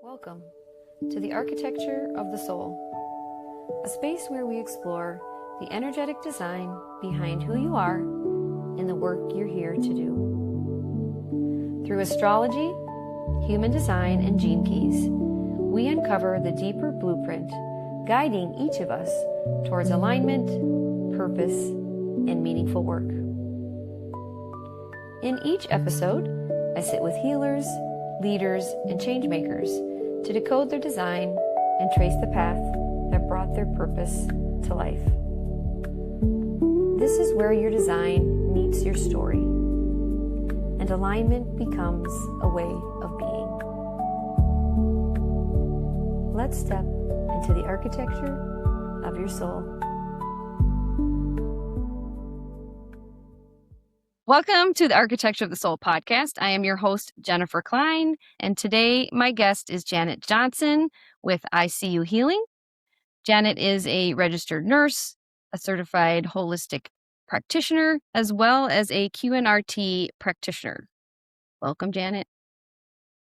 Welcome to the Architecture of the Soul, a space where we explore the energetic design behind who you are and the work you're here to do. Through astrology, human design, and gene keys, we uncover the deeper blueprint guiding each of us towards alignment, purpose, and meaningful work. In each episode, I sit with healers, leaders, and changemakers to decode their design and trace the path that brought their purpose to life. This is where your design meets your story, and alignment becomes a way of being. Let's step into the architecture of your soul. Welcome to the Architecture of the Soul podcast. I am your host, Jennifer Klein, and today my guest is Janet Johnson with ICU Healing. Janet is a registered nurse, a certified holistic practitioner, as well as a QNRT practitioner. Welcome, Janet.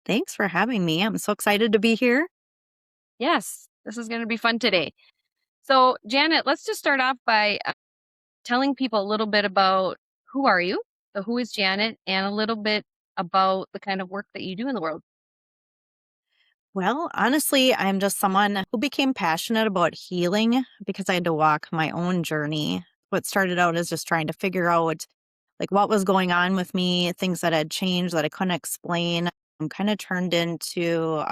Thanks for having me. I'm so excited to be here. Yes, this is going to be fun today. So, Janet, let's just start off by telling people a little bit about who are you? So who is Janet, and a little bit about the kind of work that you do in the world. Well, honestly, I'm just someone who became passionate about healing because I had to walk my own journey. What started out as just trying to figure out what was going on with me, things that had changed that I couldn't explain, kind of turned into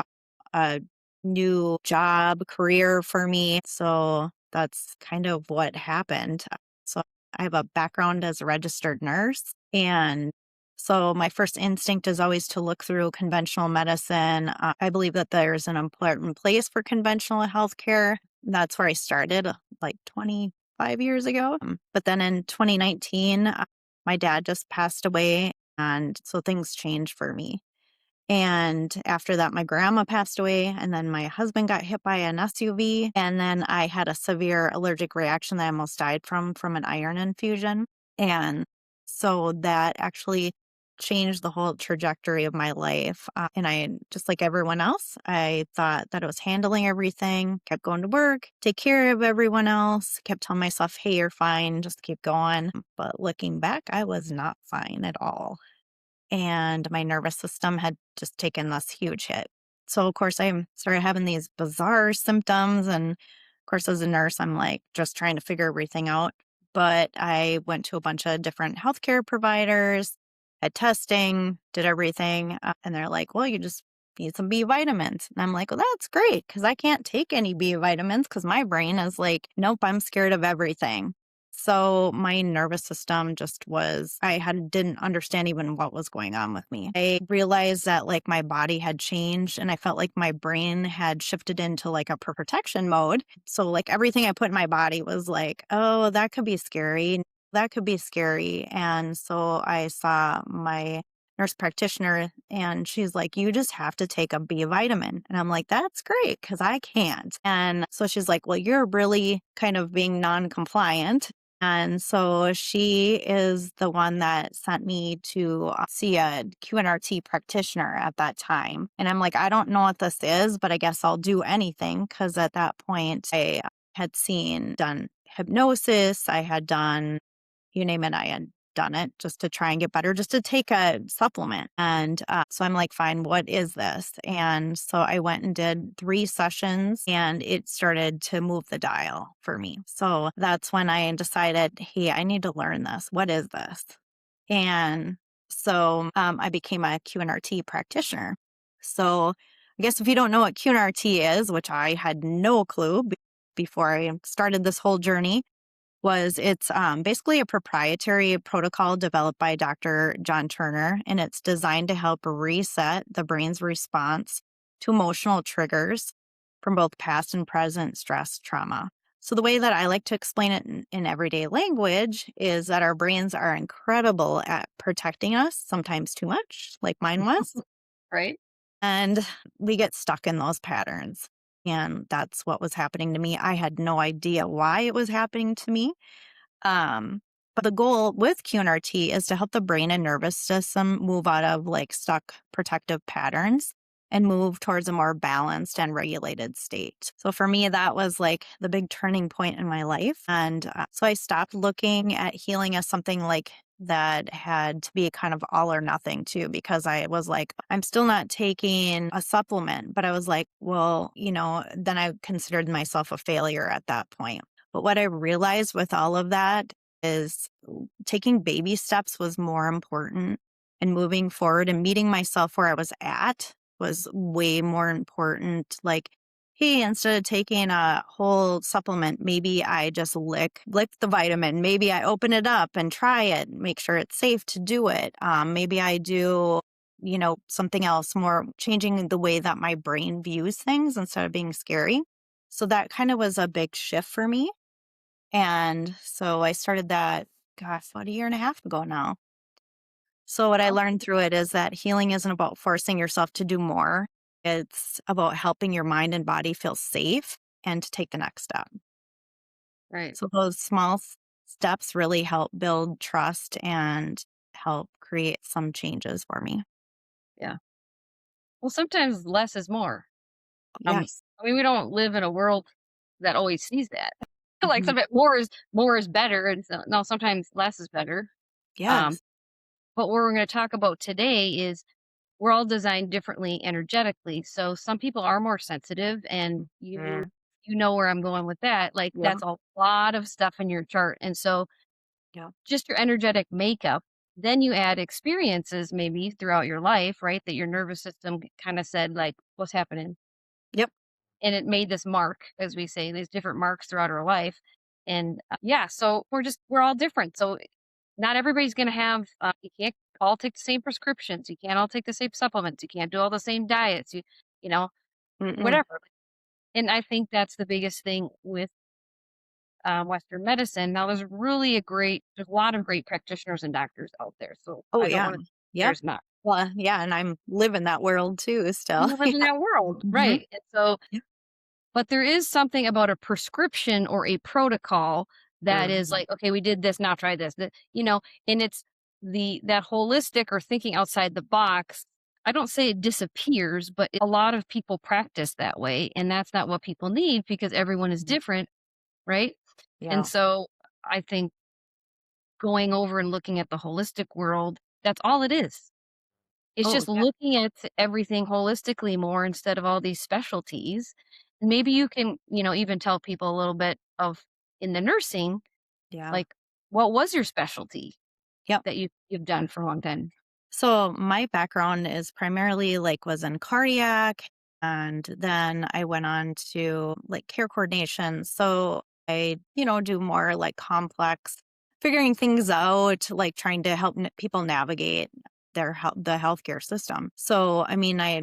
a new job, career for me. So that's kind of what happened. So I have a background as a registered nurse. And so my first instinct is always to look through conventional medicine. I believe that there's an important place for conventional healthcare. That's where I started 25 years ago. But then in 2019, my dad just passed away. And so things changed for me. And after that, my grandma passed away, and then my husband got hit by an SUV, and then I had a severe allergic reaction that I almost died from an iron infusion. And so that actually changed the whole trajectory of my life. And I, just like everyone else, I thought that I was handling everything, kept going to work, take care of everyone else, kept telling myself, hey, you're fine, just keep going. But looking back, I was not fine at all. And my nervous system had just taken this huge hit. So, of course, I started having these bizarre symptoms. And, of course, as a nurse, I'm just trying to figure everything out. But I went to a bunch of different healthcare providers, had testing, did everything. And they're like, well, you just need some B vitamins. And I'm like, well, that's great because I can't take any B vitamins because my brain is like, nope, I'm scared of everything. So my nervous system didn't understand even what was going on with me. I realized that my body had changed and I felt like my brain had shifted into a protection mode. So everything I put in my body was oh, that could be scary. That could be scary. And so I saw my nurse practitioner and she's like, you just have to take a B vitamin. And I'm like, that's great because I can't. And so she's like, well, you're really kind of being non-compliant. And so she is the one that sent me to see a QNRT practitioner at that time. And I'm like, I don't know what this is, but I guess I'll do anything because at that point I had done hypnosis. I had done, you name it, I had done it just to try and get better, just to take a supplement. And so I'm like, fine, what is this? And so I went and did 3 sessions and it started to move the dial for me. So that's when I decided, hey, I need to learn this. What is this? And so I became a QNRT practitioner. So I guess if you don't know what QNRT is, which I had no clue before I started this whole journey, it's basically a proprietary protocol developed by Dr. John Turner, and it's designed to help reset the brain's response to emotional triggers from both past and present stress trauma. So the way that I like to explain it in everyday language is that our brains are incredible at protecting us, sometimes too much, like mine was. Right. And we get stuck in those patterns. And that's what was happening to me. I had no idea why it was happening to me. But the goal with QNRT is to help the brain and nervous system move out of stuck protective patterns and move towards a more balanced and regulated state. So for me, that was like the big turning point in my life. And so I stopped looking at healing as something like that had to be kind of all or nothing too, because I was like, I'm still not taking a supplement, but I was like, well, then I considered myself a failure at that point. But what I realized with all of that is taking baby steps was more important, and moving forward and meeting myself where I was at was way more important. Like, hey, instead of taking a whole supplement, maybe I just lick the vitamin. Maybe I open it up and try it, make sure it's safe to do it. Maybe I do, something else, more changing the way that my brain views things instead of being scary. So that kind of was a big shift for me. And so I started that, gosh, about a year and a half ago now. So what I Well, learned through it is that healing isn't about forcing yourself to do more. It's about helping your mind and body feel safe and to take the next step. right. So those steps really help build trust and help create some changes for me. Yeah. Well, sometimes less is more. Um, Yes. we don't live in a world that always sees that. Like Mhm. more is better, and so, no, sometimes less is better. Um, Yes. but what we're going to talk about today is we're all designed differently energetically. So some people are more sensitive, and Mm. you know where I'm going with that. Like Yeah. that's a lot of stuff in your chart, and so Yeah. just your energetic makeup. Then you add experiences maybe throughout your life, right? That your nervous system kind of said, like, what's happening? Yep. And it made this mark, as we say, these different marks throughout our life. And yeah, so we're all different. So not everybody's going to have, you can't all take the same prescriptions. You can't all take the same supplements. You can't do all the same diets. You know, Mm-mm. whatever. And I think that's the biggest thing with Western medicine. Now, there's a lot of great practitioners and doctors out there. So Oh I don't yeah. want to, Yep. there's not. Well, yeah, and I'm living that world too still. You live Yeah. in that world, Mhm. right? And so Yep. but there is something about a prescription or a protocol that is Mhm. like, okay, we did this, now try this. And it's that holistic or thinking outside the box. I don't say it disappears, but a lot of people practice that way. And that's not what people need because everyone is Mhm. different, right? And Yeah. so I think going over and looking at the holistic world, that's all it is. It's Oh, just yeah. looking at everything holistically more instead of all these specialties. Maybe you can, even tell people a little bit of in the nursing, Yeah. like what was your specialty Yep. that you've done for a long time? So my background is primarily was in cardiac, and then I went on to care coordination. So I, do more complex figuring things out, like trying to help people navigate the healthcare system. So I mean, I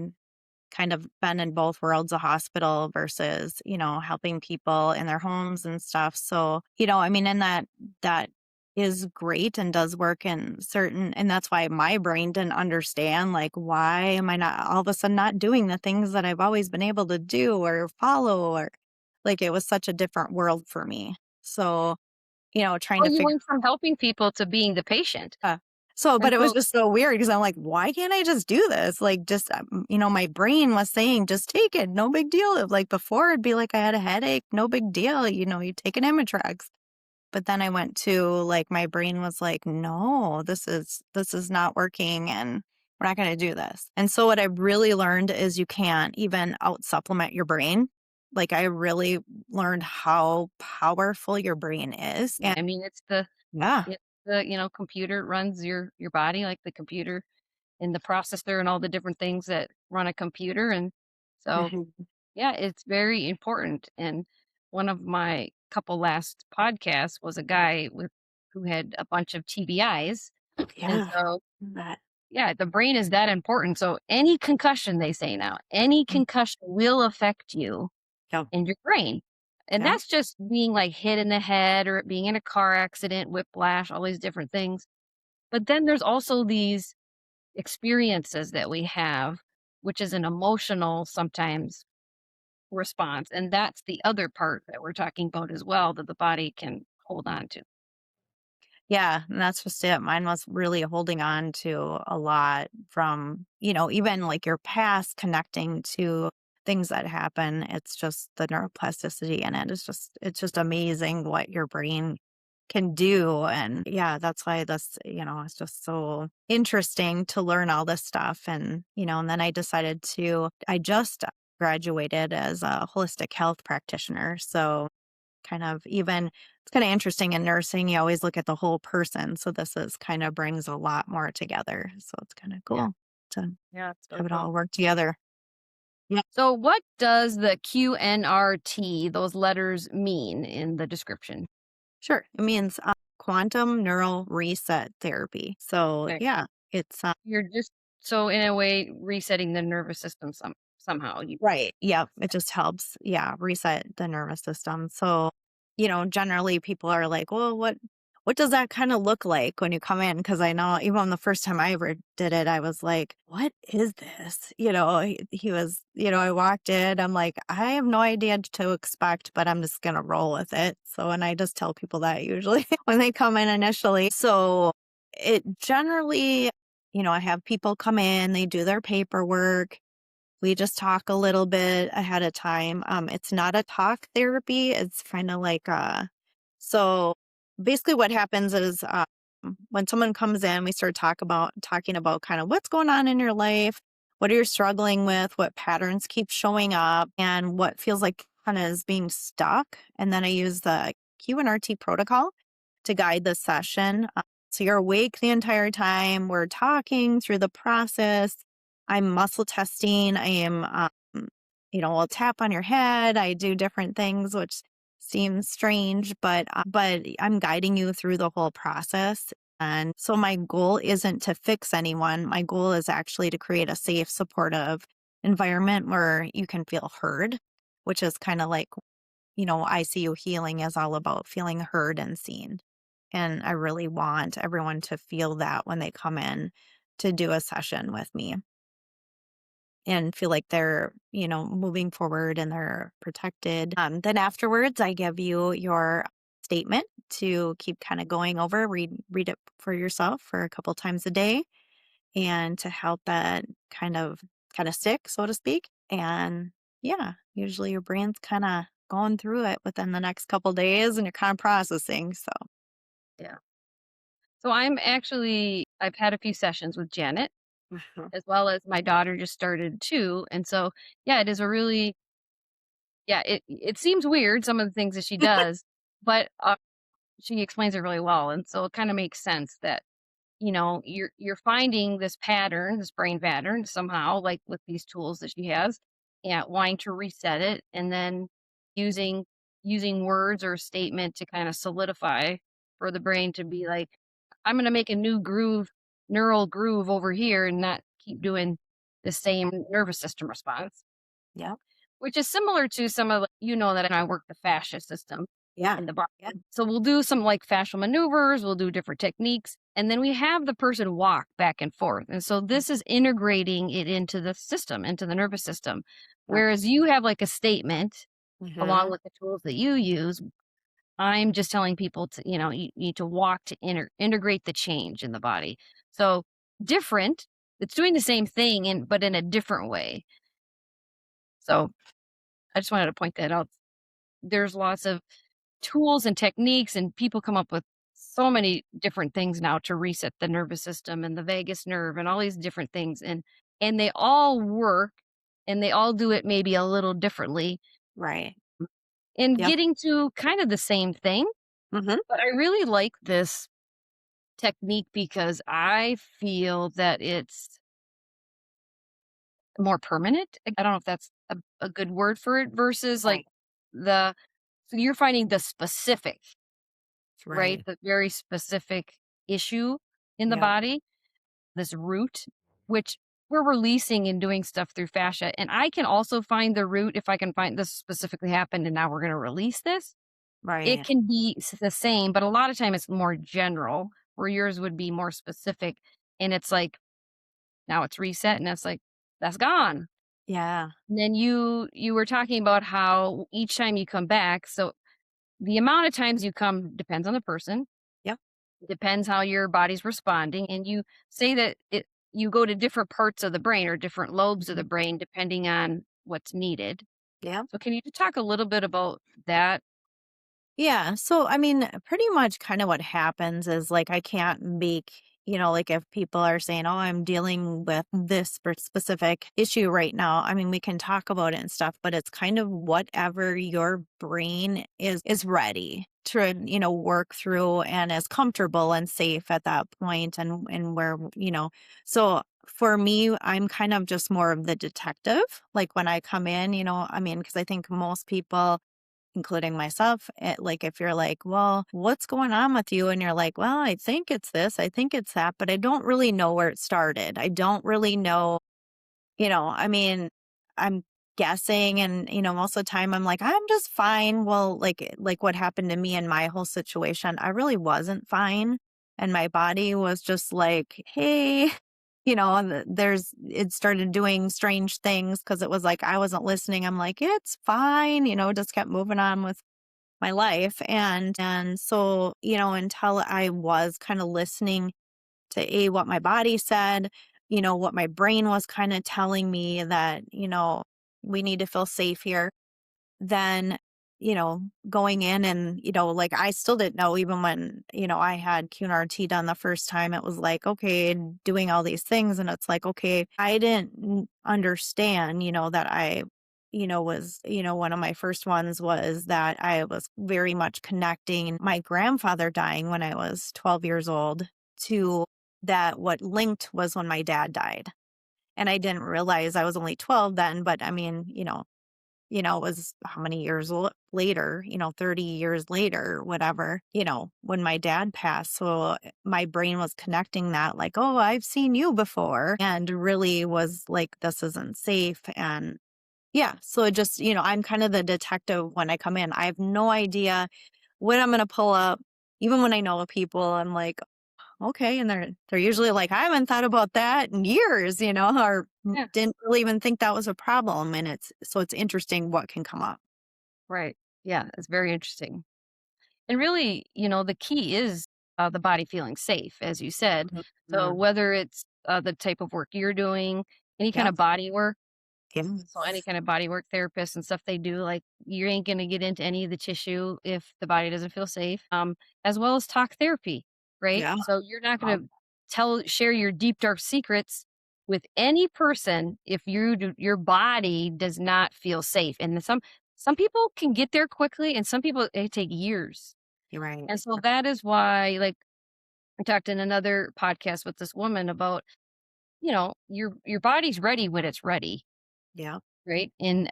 kind of been in both worlds, a hospital versus, helping people in their homes and stuff. So, I mean, and that is great and does work in certain, and that's why my brain didn't understand, why am I not all of a sudden not doing the things that I've always been able to do or follow, or it was such a different world for me. So, trying Well, to you figure. went from helping people to being the patient. So, And but it was so, just so weird because I'm like, why can't I just do this? My brain was saying, just take it. No big deal. Like before, it'd be like I had a headache. No big deal. You take an Imitrex. But then I went to my brain was like, no, this is not working, and we're not going to do this. And so what I really learned is you can't even out supplement your brain. I really learned how powerful your brain is. And I mean, yeah. it's the, computer runs your body like the computer and the processor and all the different things that run a computer. And so Mhm. yeah, it's very important, and one of my couple last podcasts was a guy who had a bunch of TBIs, and Yeah. so, That. yeah, the brain is that important, so any concussion, they say now, any concussion will affect you Yeah. and your brain, and Yeah. that's just being, like, hit in the head or being in a car accident, whiplash, all these different things, but then there's also these experiences that we have, which is an emotional, sometimes response, and that's the other part that we're talking about as well that the body can hold on to. Yeah, and that's just it. Mine was really holding on to a lot from, even like your past connecting to things that happen. It's just the neuroplasticity in it is it's just amazing what your brain can do. And yeah, that's why it's just so interesting to learn all this stuff. And then I just graduated as a holistic health practitioner. So it's kind of interesting in nursing. You always look at the whole person. So this is kind of brings a lot more together. So it's kind of Yeah. cool to Yeah, it's really have it cool. all work together. Yeah. So, what does the QNRT, those letters, mean in the description? Sure. It means Quantum Neuro Reset Therapy. So Okay. yeah, it's You're just so in a way resetting the nervous system somehow. You right. Yeah. It just helps. Yeah. Reset the nervous system. So generally people are like, well, what does that kind of look like when you come in? Because I know even the first time I ever did it, I was like, what is this? He was, I walked in, I'm like, I have no idea to expect, but I'm just going to roll with it. So, and I just tell people that usually when they come in initially. So it generally, I have people come in, they do their paperwork. We just talk a little bit ahead of time. It's not a talk therapy. It's kind of like so basically what happens is when someone comes in, we start talking about kind of what's going on in your life, what are you struggling with, what patterns keep showing up, and what feels like kind of is being stuck. And then I use the QNRT protocol to guide the session. So you're awake the entire time. We're talking through the process. I'm muscle testing. I am, I'll tap on your head. I do different things, which seems strange, but I'm guiding you through the whole process. And so my goal isn't to fix anyone. My goal is actually to create a safe, supportive environment where you can feel heard, which is kind of like, ICU healing is all about feeling heard and seen. And I really want everyone to feel that when they come in to do a session with me and feel like they're, moving forward and they're protected. Then afterwards, I give you your statement to keep kind of going over, read it for yourself for a couple times a day and to help that kind of stick, so to speak. And yeah, usually your brain's kind of going through it within the next couple days and you're kind of processing. So Yeah. So I've had a few sessions with Janet, Mhm. as well as my daughter just started too. And so, yeah, it is a really, yeah, it seems weird, some of the things that she does, but she explains it really well. And so it kind of makes sense that you're finding this pattern, this brain pattern somehow, like with these tools that she has, yeah, wanting to reset it, and then using using words or a statement to kind of solidify for the brain to be like, I'm going to make a new neural groove over here, and not keep doing the same nervous system response, Yeah. which is similar to some of that I work the fascia system Yeah. in the body. Yeah. So we'll do some like fascial maneuvers, we'll do different techniques, and then we have the person walk back and forth. And so this is integrating it into the system, into the nervous system. Right. Whereas you have like a statement along Hmm. with the tools that you use. I'm just telling people to, you need to walk to integrate the change in the body. So different, it's doing the same thing but in a different way. So I just wanted to point that out. There's lots of tools and techniques, and people come up with so many different things now to reset the nervous system and the vagus nerve and all these different things, and they all work, and they all do it maybe a little differently Right. in Yep. getting to kind of the same thing. Hmm. But I really like this technique because I feel that it's more permanent. I don't know if that's a good word for it, versus like Right. the so you're finding the specific, right? Right. The very specific issue in the Yep. body, this root, which we're releasing and doing stuff through fascia. And I can also find the root if I can find this specifically happened and now we're going to release this. It Right. can be the same, but a lot of time it's more general, where yours would be more specific. And it's like, now it's reset and it's like, that's gone. Yeah. And then you were talking about how each time you come back, so the amount of times you come depends on the person. Yep. Depends how your body's responding, and you say that you go to different parts of the brain or different lobes of the Mhm. brain depending on what's needed. Yeah. So can you talk a little bit about that? Yeah. So, I mean, pretty much kind of what happens is like I can't make, like if people are saying, oh, I'm dealing with this specific issue right now. I mean, we can talk about it and stuff, but it's kind of whatever your brain is ready to, work through and is comfortable and safe at that point and where, so for me, I'm kind of just more of the detective. Like when I come in, I mean, because I think most people including myself, like if you're like, well, what's going on with you? And you're like, well, I think it's this, I think it's that, but I don't really know where it started. I don't really know, I mean, I'm guessing and, most of the time I'm like, I'm just fine. Well, like what happened to me in my whole situation, I really wasn't fine. And my body was just like, hey, and it started doing strange things because it was like I wasn't listening. I'm like, it's fine, just kept moving on with my life. And so, until I was kind of listening to what my body said, what my brain was kind of telling me that, we need to feel safe here, then, going in and, like I still didn't know even when, I had QNRT done the first time, it was like, okay, doing all these things. And it's like, okay, I didn't understand, that I, was, one of my first ones was that I was very much connecting my grandfather dying when I was 12 years old to that what linked was when my dad died. And I didn't realize I was only 12 then, but I mean, it was how many years later, 30 years later, whatever, when my dad passed. So my brain was connecting that, like, oh, I've seen you before, and really was like, this isn't safe. And yeah, so it just, I'm kind of the detective when I come in. I have no idea what I'm going to pull up. Even when I know people, I'm like, okay. And they're usually like, I haven't thought about that in years, or Yeah. didn't really even think that was a problem. And it's interesting what can come up. Right. Yeah, it's very interesting. And really, the key is the body feeling safe, as you said. So Mhm. whether it's the type of work you're doing, any kind Yeah. of body work, so any Yes. kind of body work therapist and stuff they do, like you ain't gonna get into any of the tissue if the body doesn't feel safe. As well as talk therapy, right? Yeah. So you're not Um, gonna share your deep dark secrets with any person if your body does not feel safe. And some people can get there quickly, and some people it take years. you're right. And so that is why, like I talked in another podcast with this woman about, your body's ready when it's ready, Yeah. right? And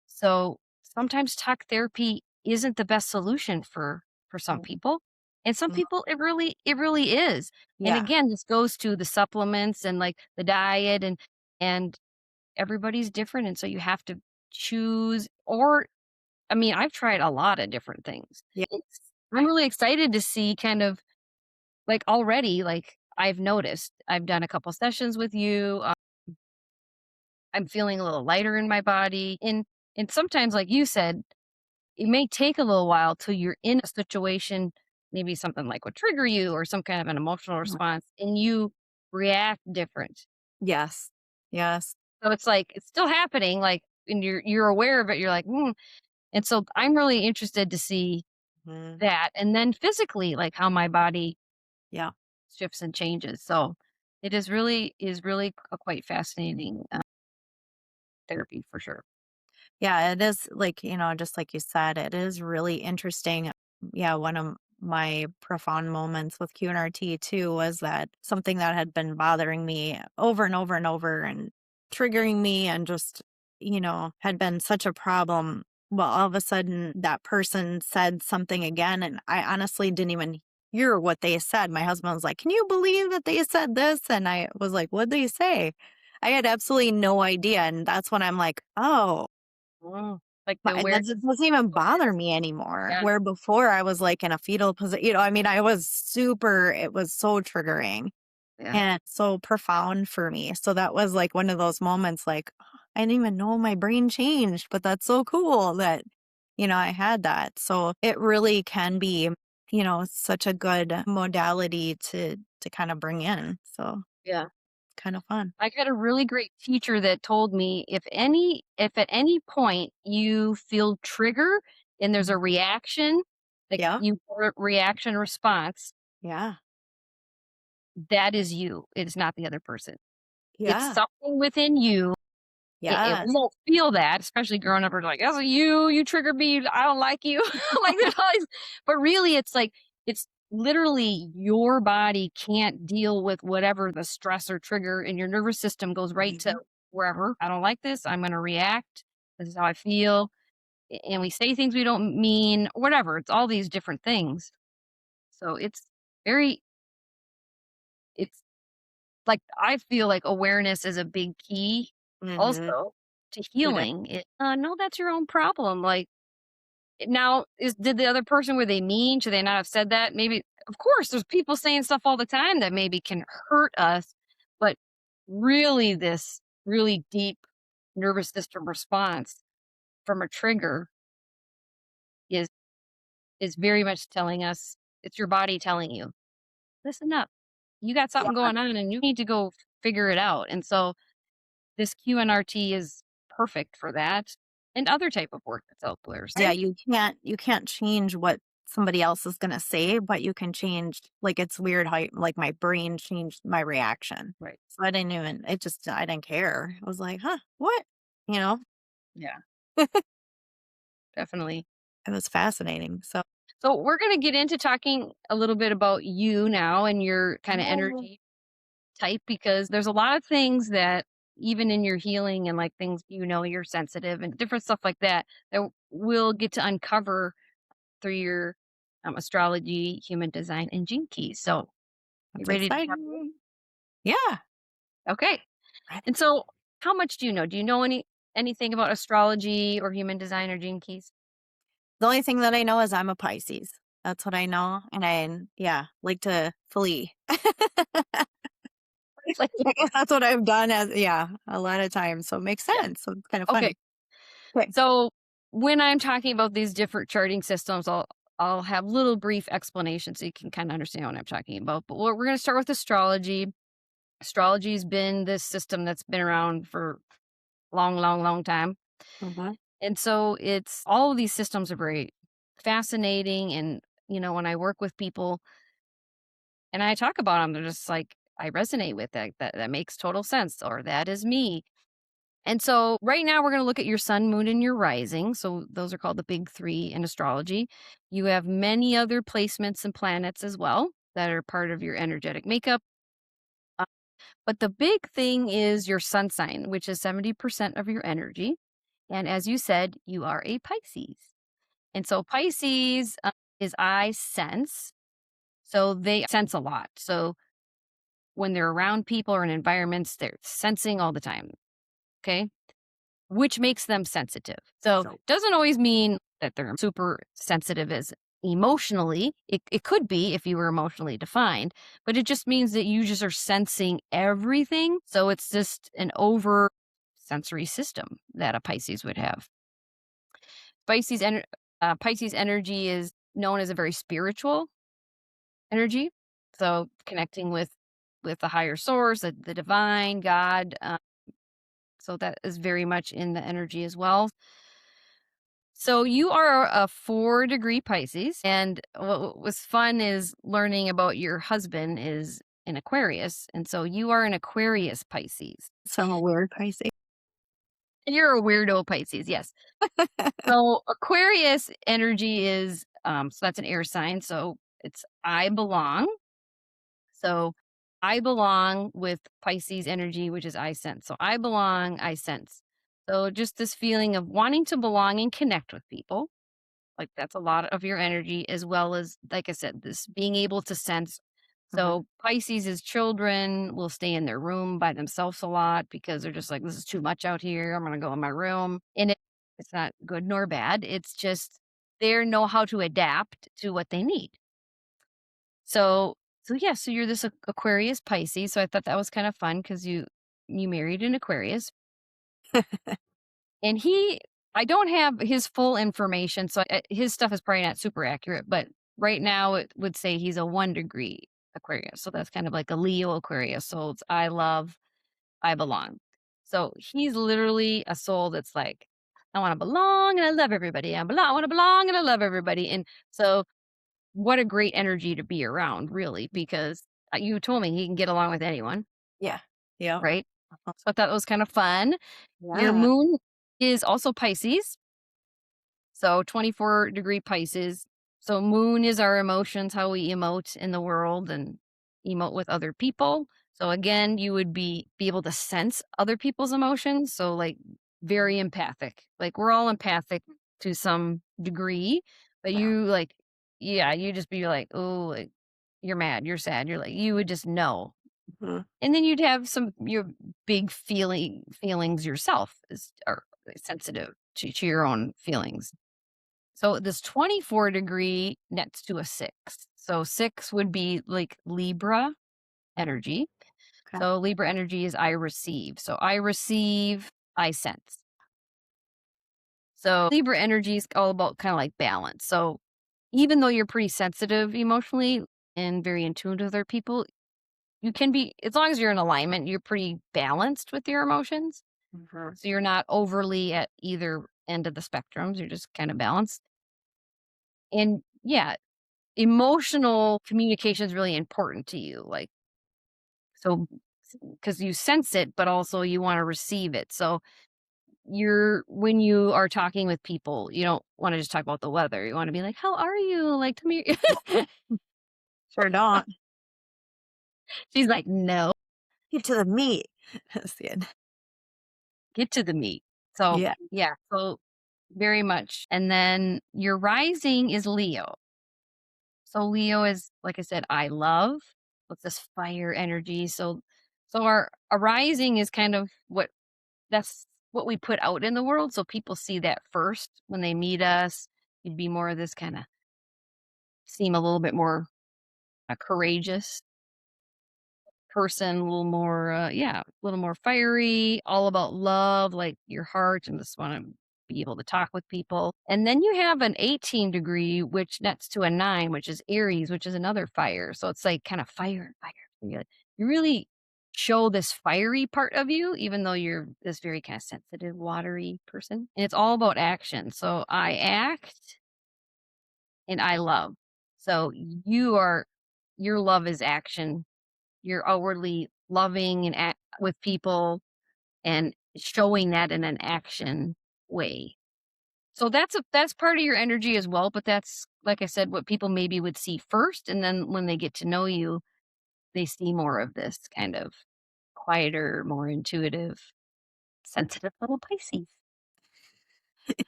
so sometimes talk therapy isn't the best solution for some Mhm. people. And some people it really is. And Yeah. again, this goes to the supplements and like the diet and everybody's different. And so you have to choose or I mean, I've tried a lot of different things. Yeah. It's I'm really excited to see kind of like already like I've noticed. I've done a couple sessions with you. I'm feeling a little lighter in my body. And sometimes like you said, it may take a little while till you're in a situation, maybe something like would trigger you or some kind of an emotional Mhm. response, and you react different. Yes. Yes. So it's like it's still happening, like, and you're aware of it. You're like, and so I'm really interested to see Mhm. that, and then physically, like how my body Yeah. shifts and changes. So it is really a quite fascinating therapy for sure. Yeah, it is like, just like you said, it is really interesting. Yeah, one of my profound moments with QNRT too was that something that had been bothering me over and over and over and triggering me and just, had been such a problem. Well, all of a sudden that person said something again and I honestly didn't even hear what they said. My husband was like, "Can you believe that they said this?" And I was like, "What'd they say?" I had absolutely no idea. And that's when I'm like, oh, Oh, like the but that awareness. doesn't even bother me anymore, Yeah, where before I was, like, in a fetal position. I mean, I was super it was so triggering yeah. and so profound for me. So that was, like, one of those moments, like, I didn't even know my brain changed, but that's so cool that, I had that. So it really can be. it's such a good modality to kind of bring in. So Yeah. kind of fun. I got a really great teacher that told me if at any point you feel trigger and there's a Mhm. reaction, like Yeah. reaction response, Yeah. that is you. It's not the other person. It's Yeah. something within you. We Yes. won't feel that, especially growing up. We're like, "That's you. You triggered me. I don't like you." Like there's all these, but really, it's like it's literally your body can't deal with whatever the stress or trigger, and your nervous system goes right to Mhm. wherever. I don't like this. I'm going to react. This is how I feel, and we say things we don't mean, whatever. It's all these different things. So very. It's like I feel like awareness is a big key Mhm. also to It is. healing. No, that's your own problem. Like now, did the other person were they mean? Should they not have said that? Maybe, of course, there's people saying stuff all the time that maybe can hurt us, but really, this really deep nervous system response from a trigger is is very much telling us it's your body telling you, listen up, you got something Yeah. going on, and you need to go figure it out. And so this QNRT is perfect for that and other type of work that's out there, Yeah, right? you can't change what somebody else is gonna say, but you can change like, it's weird how like, my brain changed my reaction. Right. So I didn't care. I was like, "Huh, what?" You know? Yeah, definitely. It was fascinating. So So we're going to get into talking a little bit about you now and your kind of oh, energy type, because there's a lot of things that even in your healing and like things, you're sensitive and different stuff like that that we'll get to uncover through your astrology, human design, and gene keys. So you that's ready to talk? exciting. Yeah. Okay. Ready. And so how much do you know? Do you know anything about astrology or human design or gene keys? The only thing that I know is I'm a Pisces. That's what I know, and yeah, like to flee. Like, That's what I've done a lot of times, so it makes yeah. sense, so it's kinda Okay. funny. Okay. So when I'm talking about these different charting systems, I'll have little brief explanations so you can kind of understand what I'm talking about. But we're going to start with astrology. Astrology's been this system that's been around for long, long, long time. Mhm. And so it's all of these systems are very fascinating. And, when I work with people and I talk about them, they're just like, I resonate with that. That makes total sense. Or that is me. And so right now we're going to look at your sun, moon, and your rising. So those are called the big three in astrology. You have many other placements and planets as well that are part of your energetic makeup. Uh, But the big thing is your sun sign, which is 70% of your energy. And as you said, you are a Pisces. And so Pisces is I sense. So they sense a lot. So when they're around people or in environments, they're sensing all the time. Okay. Which makes them sensitive. So, So doesn't always mean that they're super sensitive as emotionally. It could be if you were emotionally defined, but it just means that you just are sensing everything. So it's just an over sensory system that a Pisces would have. Pisces energy is known as a very spiritual energy. So connecting with the higher source, the divine, God. So that is very much in the energy as well. So you are a 4-degree Pisces, and what was fun is learning about your husband is an Aquarius, and so you are an Aquarius Pisces. I'm a weird Pisces. You're a weirdo Pisces, yes. So Aquarius energy is so that's an air sign, so it's I belong. So I belong with Pisces energy, which is I sense. So I belong, I sense. So just this feeling of wanting to belong and connect with people. Like, that's a lot of your energy, as well as, like I said, this being able to sense. Mhm. So Pisces is children will stay in their room by themselves a lot because they're just like, this is too much out here. I'm going to go in my room. And it's not good nor bad. It's just they know how to adapt to what they need. So, yeah, so you're this Aquarius Pisces. So I thought that was kind of fun because you married an Aquarius. And I don't have his full information, so his stuff is probably not super accurate, but right now it would say he's a 1 degree Aquarius. So that's kind of like a Leo Aquarius. So it's I love, I belong. So he's literally a soul that's like, I want to belong and I love everybody. I want to belong and I love everybody. And so what a great energy to be around, really, because you told me he can get along with anyone, Yeah. Yep. right? Uh-huh. So I thought that was kind of fun. Your Yeah. moon is also Pisces. So 24-degree Pisces. So moon is our emotions, how we emote in the world and emote with other people. So again, you would be able to sense other people's emotions. So like very empathic. Like we're all empathic to some degree, but Yeah. you like, yeah, you just be like, oh, like, you're mad, you're sad. You're like, you would just know. Mhm. And then you'd have some your big feelings yourself is are sensitive to your own feelings. So this 24-degree nets to a 6. So 6 would be like Libra energy. Okay. So Libra energy is I receive. So I receive, I sense. So Libra energy is all about kind of like balance. So even though you're pretty sensitive emotionally and very in tune with other people, you can be, as long as you're in alignment, you're pretty balanced with your emotions. Mhm. So you're not overly at either end of the spectrums. You're just kind of balanced. And yeah, emotional communication is really important to you. Like, so because you sense it, but also you want to receive it. So when you are talking with people, you don't want to just talk about the weather. You want to be like, how are you? Like, tell me. Sure don't. She's like, no, Get to the meat. That's the end. get to the meat. So, Yeah. yeah. So, very much. And then your rising is Leo. So, Leo is, like I said, I love with this fire energy. So our rising is kind of that's what we put out in the world. So people see that first when they meet us. You'd be more of this kind of seem a little bit more courageous person, a little more, yeah, a little more fiery, all about love, like your heart, and just want to be able to talk with people. And then you have an 18-degree, which nets to a 9, which is Aries, which is another fire. So it's like kind of fire and fire. You really show this fiery part of you, even though you're this very kind of sensitive, watery person. And it's all about action. So I act and I love. So your love is action, you're outwardly loving and with people and showing that in an action way. So that's part of your energy as well, but that's like I said, what people maybe would see first, and then when they get to know you, they see more of this kind of quieter, more intuitive, sensitive little Pisces.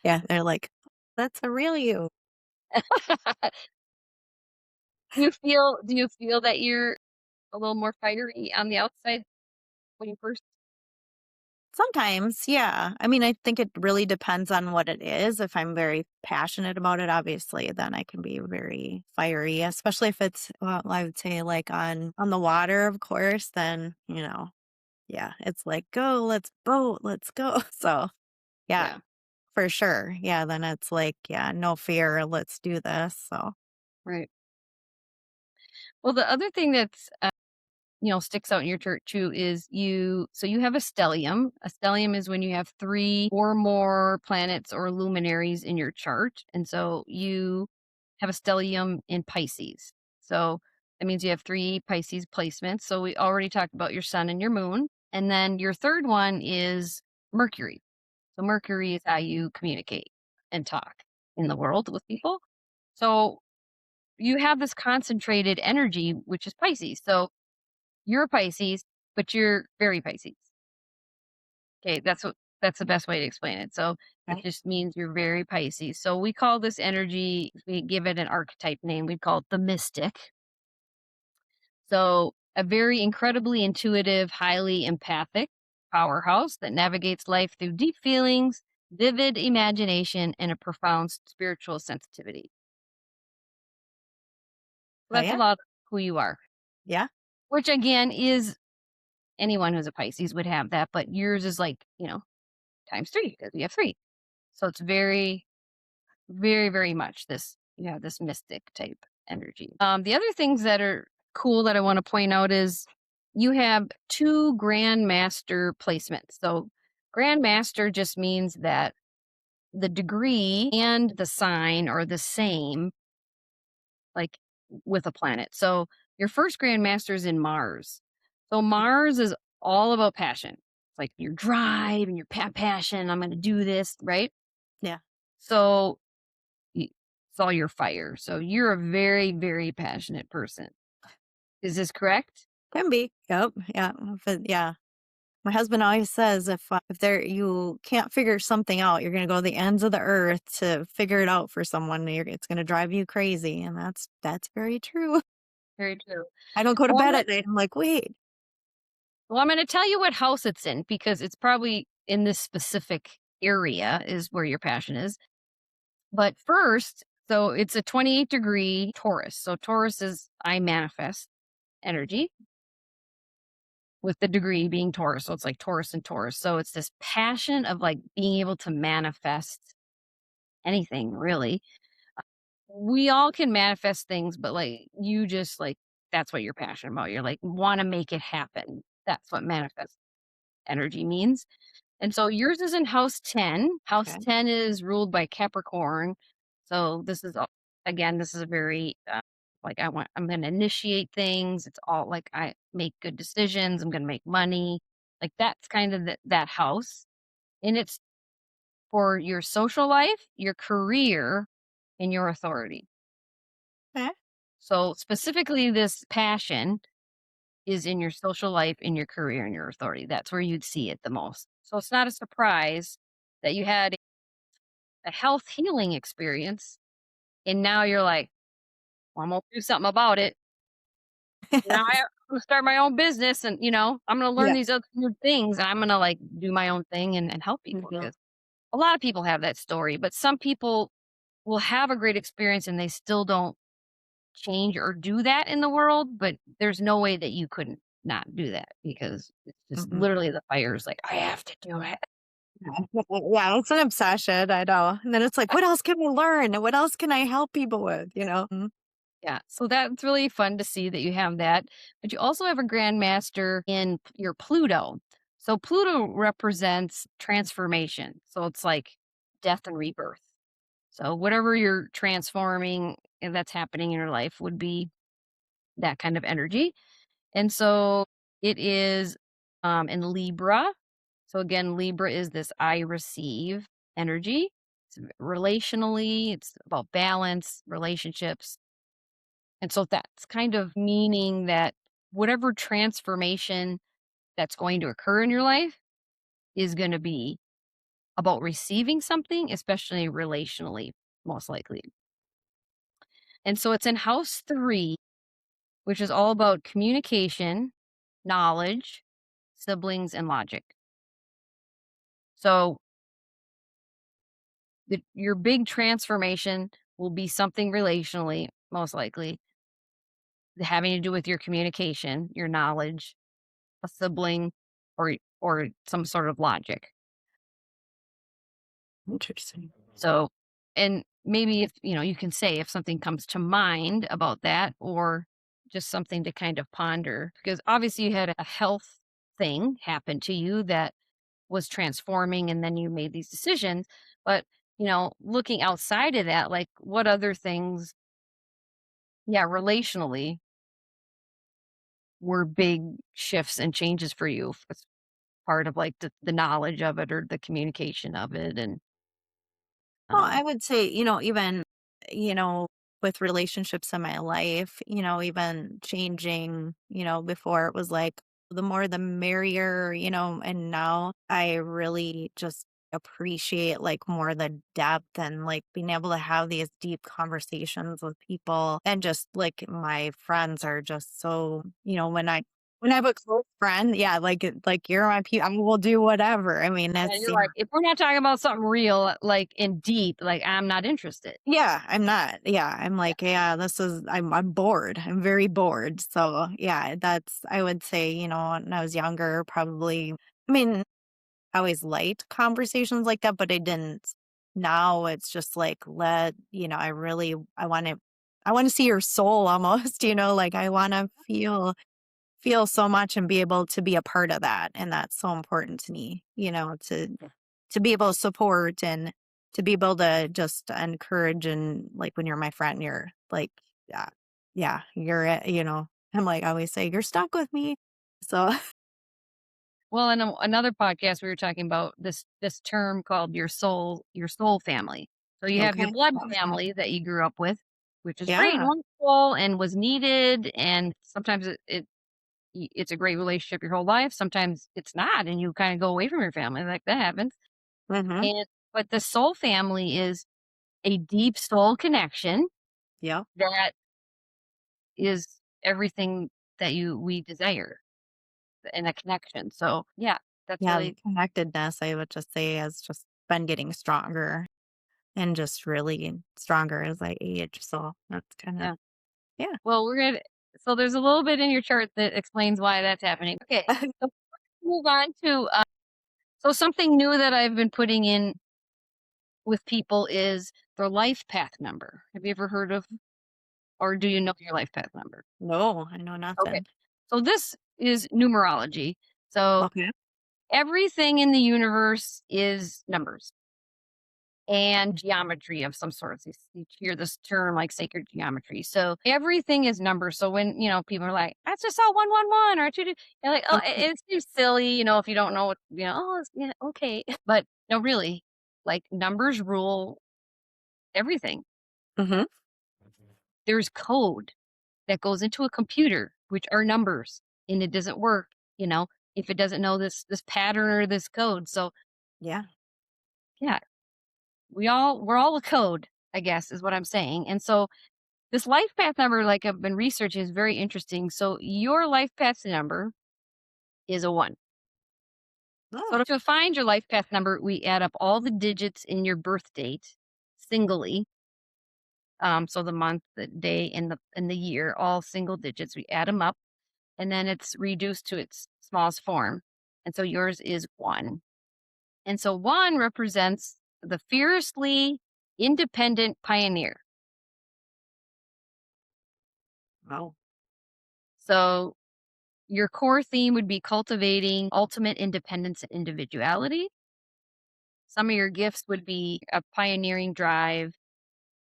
Yeah. They're like, that's a real you. Do you feel that you're a little more fiery on the outside when you first? Sometimes, yeah. I mean, I think it really depends on what it is. If I'm very passionate about it, obviously, then I can be very fiery, especially if it's, well, I would say like on the water, of course, then, yeah, it's like, go, let's boat, let's go. So, yeah, Yeah, for sure. Yeah, then it's like, yeah, no fear, let's do this. So, right. Well, the other thing that's sticks out in your chart too is you have a stellium. A stellium is when you have 3 or more planets or luminaries in your chart. And so you have a stellium in Pisces. So that means you have 3 Pisces placements. So we already talked about your sun and your moon. And then your third one is Mercury. So Mercury is how you communicate and talk in the world with people. So you have this concentrated energy, which is Pisces. So you're a Pisces, but you're very Pisces. Okay, that's the best way to explain it. So it right. just means you're very Pisces. So we call this energy, if we give it an archetype name, we call it the mystic. So a very incredibly intuitive, highly empathic powerhouse that navigates life through deep feelings, vivid imagination, and a profound spiritual sensitivity. So Oh, that's a yeah. lot of who you are, Yeah. which again is anyone who's a Pisces would have that, but yours is like, times 3 because we have 3. So it's very, very, very much this, this mystic type energy. The other things that are cool that I want to point out is you have two grandmaster placements. So grandmaster just means that the degree and the sign are the same, like with a planet. So your first grandmaster is in Mars. So Mars is all about passion. It's like your drive and your passion. I'm going to do this, right? Yeah. So it's all your fire. So you're a very, very passionate person. Is this correct? Can be. Yep. Yeah. Yeah. My husband always says if there you can't figure something out, you're going to go to the ends of the earth to figure it out for someone. It's going to drive you crazy, and that's very true. Very true. I don't go to Well, bed at night. I'm like, wait. I'm going to tell you what house it's in because it's probably in this specific area is where your passion is. But first, so it's a 28-degree Taurus. So Taurus is I manifest energy with the degree being Taurus. So it's like Taurus and Taurus. So it's this passion of like being able to manifest anything really. We all can manifest things, but like you just like that's what you're passionate about. You're like want to make it happen. That's what manifest energy means. And so yours is in house 10. House Okay. 10 is ruled by Capricorn. So this is again, this is a very like I'm going to initiate things. It's all like I make good decisions. I'm going to make money. Like that's kind of that house. And it's for your social life, your career, and your authority. Okay. So specifically this passion is in your social life, in your career, and your authority. That's where you'd see it the most. So it's not a surprise that you had a health healing experience and now you're like, well, I'm gonna do something about it. Now I'm gonna start my own business and I'm gonna learn Yeah. these other new things and I'm gonna like do my own thing and help people Mhm. because a lot of people have that story, but some people will have a great experience and they still don't change or do that in the world, but there's no way that you couldn't not do that because it's just Mhm. literally the fire is like, I have to do it. Yeah, it's an obsession. I know. And then it's like, what else can we learn? What else can I help people with? Mhm. Yeah. So that's really fun to see that you have that. But you also have a grandmaster in your Pluto. So Pluto represents transformation. So it's like death and rebirth. So whatever you're transforming and that's happening in your life would be that kind of energy. And so it is in Libra. So again, Libra is this I receive energy. It's relationally, it's about balance, relationships. And so that's kind of meaning that whatever transformation that's going to occur in your life is going to be about receiving something, especially relationally, most likely. And so it's in house 3, which is all about communication, knowledge, siblings, and logic. So your big transformation will be something relationally, most likely, having to do with your communication, your knowledge, a sibling, or some sort of logic. Interesting. So, and maybe if you can say if something comes to mind about that, or just something to kind of ponder, because obviously you had a health thing happen to you that was transforming, and then you made these decisions. But looking outside of that, like what other things, yeah, relationally were big shifts and changes for you as part of like the knowledge of it or the communication of it, and Well, um, I would say, even, you know, with relationships in my life, even changing, before it was like the more the merrier, and now I really just appreciate like more the depth and like being able to have these deep conversations with people and just like my friends are just so, when I have a close friend, yeah, like you're my people, I will do whatever. I mean, and that's you're like, if we're not talking about something real, like in deep, like I'm not interested. yeah, I'm not. Yeah, I'm like, yeah, I'm bored. I'm very bored. So, yeah, I would say, when I was younger, probably, I mean, I always liked conversations like that, but I didn't. Now it's just like, I want to, I want to see your soul almost, like I want to feel so much and be able to be a part of that. And that's so important to me, to be able to support and to be able to just encourage. And like when you're my friend, you're like, yeah, yeah, I'm like, I always say, you're stuck with me. So, Well, in another podcast, we were talking about this term called your soul family. So you have your okay. blood family that you grew up with, which is great and Yeah. wonderful and was needed. And sometimes it's a great relationship your whole life. Sometimes it's not, and you kind of go away from your family. Like that happens. Mm-hmm. And but the soul family is a deep soul connection Yeah. that is everything that we desire in a connection. So yeah, that's Yeah. The really connectedness, I would just say, has just been getting stronger and just really stronger as I age. So that's kind of, yeah. yeah. Well, we're gonna so there's a little bit in your chart that explains why that's happening. Okay, so let's move on to so something new that I've been putting in with people is their life path number. Have you ever heard of, or do you know your life path number? No, I know Okay, nothing. so this is numerology. So Okay. everything in the universe is numbers and geometry of some sorts. You hear this term like sacred geometry. So everything is numbers. So when, people are like, that's just all 111 or two, you're like, oh, Okay. it's too silly, if you don't know what, oh, yeah, okay. But no, really, like numbers rule everything. Mm-hmm. There's code that goes into a computer, which are numbers, and it doesn't work, you know, if it doesn't know this pattern or this code. So Yeah. yeah, we're all a code, I guess, is what I'm saying. And so this life path number, like I've been researching, is very interesting. So your life path number is a 1. Oh, So to find your life path number, we add up all the digits in your birth date singly. So the month, the day, and the year, all single digits. We add them up, and then it's reduced to its smallest form. And so yours is 1. And so 1 represents the fiercely independent pioneer. wow. So your core theme would be cultivating ultimate independence and individuality. Some of your gifts would be a pioneering drive,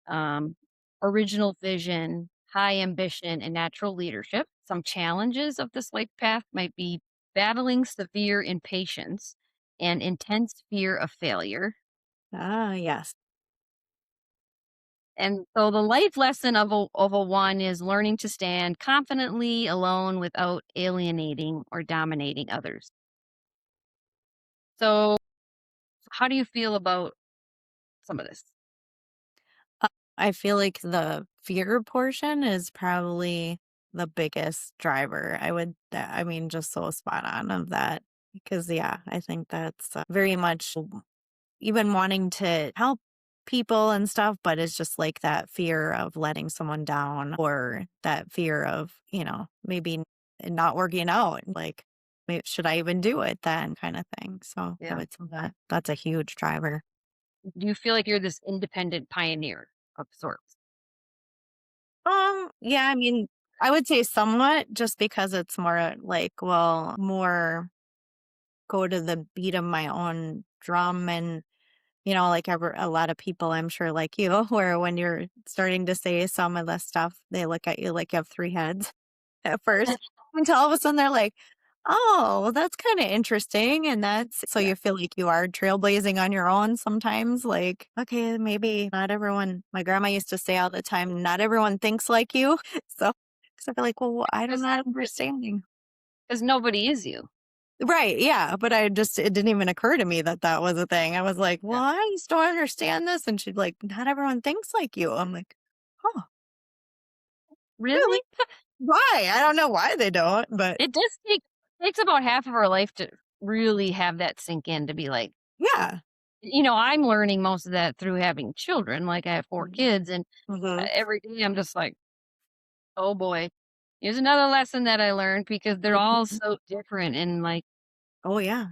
um, original vision, high ambition, and natural leadership. Some challenges of this life path might be battling severe impatience and intense fear of failure. Ah, yes. And so the life lesson of a 1 is learning to stand confidently alone without alienating or dominating others. So how do you feel about some of this? Uh, I feel like the fear portion is probably the biggest driver. I mean, just so spot on of that. Because, yeah, I think that's very much even wanting to help people and stuff, but it's just like that fear of letting someone down or that fear of, maybe not working out. Like, should I even do it then kind of thing. So I Yeah. would say that that's a huge driver. Do you feel like you're this independent pioneer of sorts? Yeah, I mean, I would say somewhat just because it's more like, well, more go to the beat of my own drum and, like a lot of people, I'm sure, like you, where when you're starting to say some of the stuff, they look at you like you have 3 heads at first until all of a sudden they're like, oh, well, that's kind of interesting. And that's so Yeah. you feel like you are trailblazing on your own sometimes. Like, okay, maybe not everyone, my grandma used to say all the time, not everyone thinks like you. So, I feel like, well, I'm not understanding. Because nobody is you. Right. Yeah. But it didn't even occur to me that that was a thing. I was like, well, Yeah. I just don't understand this. And she'd like, not everyone thinks like you. I'm like, oh, really? Really? Why? I don't know why they don't, but It does takes about half of our life to really have that sink in to be like, yeah. I'm learning most of that through having children. Like I have 4 kids, and Mm-hmm. every day I'm just like, oh boy, here's another lesson that I learned because they're all so different. And like Oh, yeah.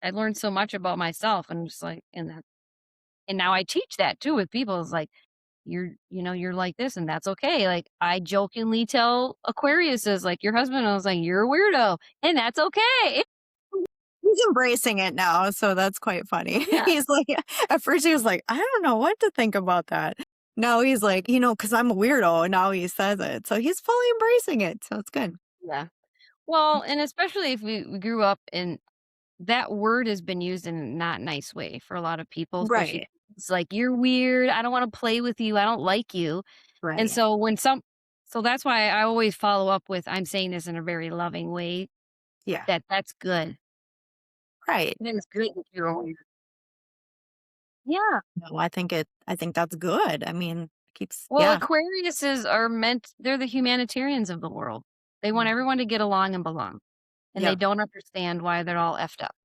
I learned so much about myself, and just like, and now I teach that too with people. It's like, you're like this and that's okay. Like I jokingly tell Aquarius is like your husband, I was like, you're a weirdo and that's okay. He's embracing it now, so that's quite funny. Yeah. He's like at first he was like, "I don't know what to think about that." Now he's like, because 'cause I'm a weirdo, and now he says it. So he's fully embracing it, so it's good. Yeah. Well, and especially if we grew up in that word has been used in a not nice way for a lot of people, especially Right, it's like, "You're weird. I don't wanna play with you. I don't like you." And right. so so that's why I always follow up with, "I'm saying this in a very loving way, Yeah, that's good. right. And it's good that you're weird." Yeah. No, I think that's good. I mean, keeps Well, yeah, Aquariuses are they're the humanitarians of the world. They want yeah, everyone to get along and belong, and they yeah. don't understand why they're all effed up.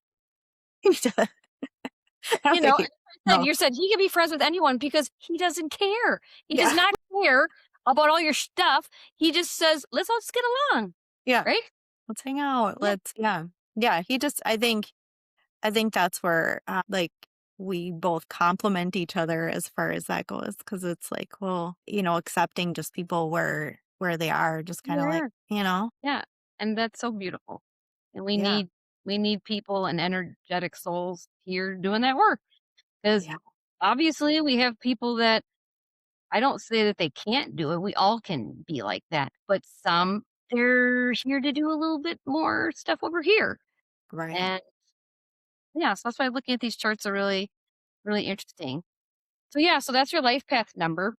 You know, and Okay, I said no, you said he can be friends with anyone because he doesn't care. He does yeah, not care about all your stuff. He just says, "Let's all just get along." yeah. Right? Let's hang out. Yeah. Let's yeah. Yeah, he just I think that's where, like, we both complement each other as far as that goes, because it's like, well, accepting just people where they are, just kinda like, Yeah. Yeah. And that's so beautiful. And yeah, we need people and energetic souls here doing that work. Because yeah, obviously we have people that I don't say that they can't do it. We all can be like that. But some they're here to do a little bit more stuff over here. right. And yeah, so that's why looking at these charts are really, really interesting. So yeah, so that's your life path number.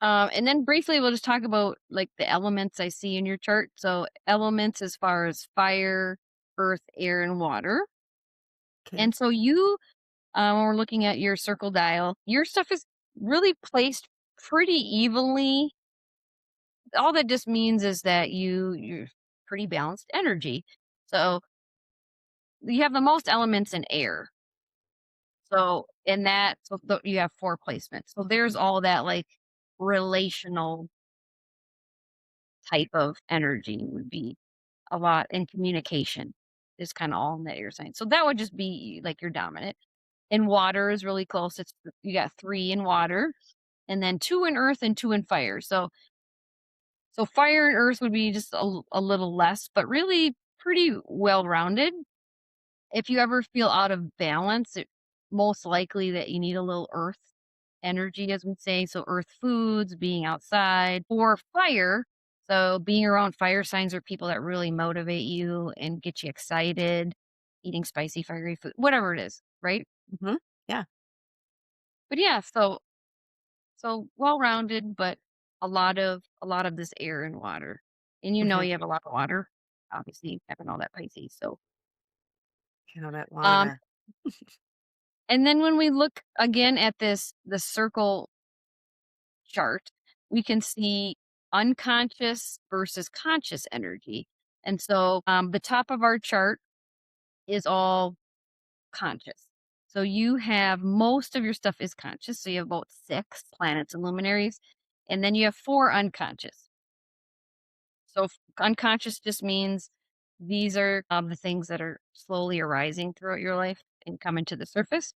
And then briefly, we'll just talk about like the elements I see in your chart. So elements as far as fire, earth, air, and water. Okay. And so when we're looking at your circle dial, your stuff is really placed pretty evenly. All that just means is that you're pretty balanced energy. So you have the most elements in air. So in that, you have four placements. So there's all that like relational type of energy would be a lot in communication is kind of all in that air sign. So that would just be like your dominant. And water is really close. You got three in water and then two in earth and two in fire. So fire and earth would be just a little less, but really pretty well rounded. If you ever feel out of balance, most likely that you need a little earth energy, as we say. So, earth foods, being outside, or fire. So, being around fire signs are people that really motivate you and get you excited, eating spicy, fiery food, whatever it is, right? Mhm. Yeah, But yeah, so well rounded, but a lot of this air and water. And mhm. you have a lot of water, obviously having all that Pisces. So, Count it um, water. and then when we look again at the circle chart, we can see unconscious versus conscious energy. And so the top of our chart is all conscious. So you have most of your stuff is conscious. So you have about six planets and luminaries, and then you have four unconscious. So unconscious just means these are the things that are slowly arising throughout your life and coming to the surface.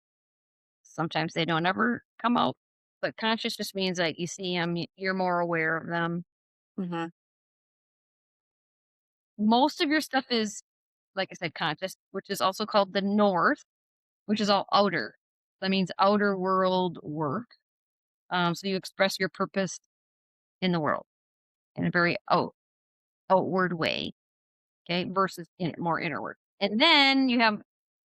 Sometimes they don't ever come out, but conscious just means like you see them, you're more aware of them. Mhm, Most of your stuff is, like I said, conscious, which is also called the north, which is all outer. That means outer world work. So you express your purpose in the world in a very outward way, okay, versus more inward. And then you have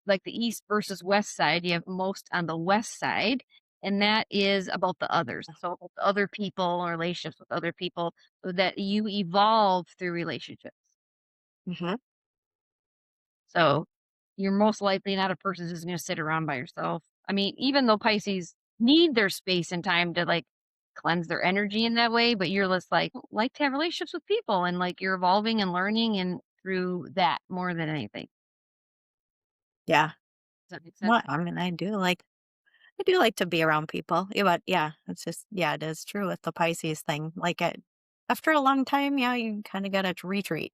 like the east versus west side. You have most on the west side, and that is about the others. So about the other people, relationships with other people, so that you evolve through relationships. mhm. So, you're most likely not a person who's gonna sit around by yourself. I mean, even though Pisces need their space and time to, like, cleanse their energy in that way, but you're just like to have relationships with people and, like, you're evolving and learning and through that more than anything. Yeah. Does that make sense? Well, I mean, I do like to be around people. Yeah, but yeah, it's just yeah, it is true with the Pisces thing. Like after a long time, yeah, you kind of got to retreat.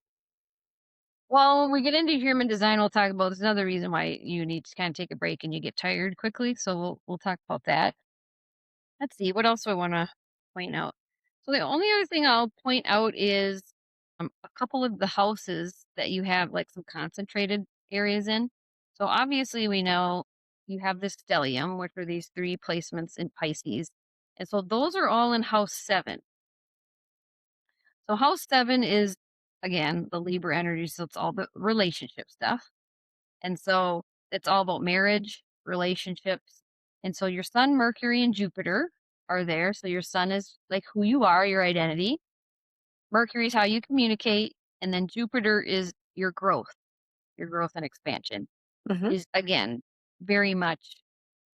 Well, when we get into human design, we'll talk about there's another reason why you need to kinda take a break and you get tired quickly, so we'll talk about that. let's see, what else do I want to point out? So the only other thing I'll point out is a couple of the houses that you have like some concentrated areas in. So obviously we know you have this stellium, which are these three placements in Pisces. And so those are all in house 7. So house 7 is again the Libra energy, so it's all the relationship stuff. And so it's all about marriage, relationships. And so your sun, Mercury, and Jupiter are there. So your sun is like who you are, your identity. Mercury is how you communicate. And then Jupiter is your growth and expansion Hmm. is again very much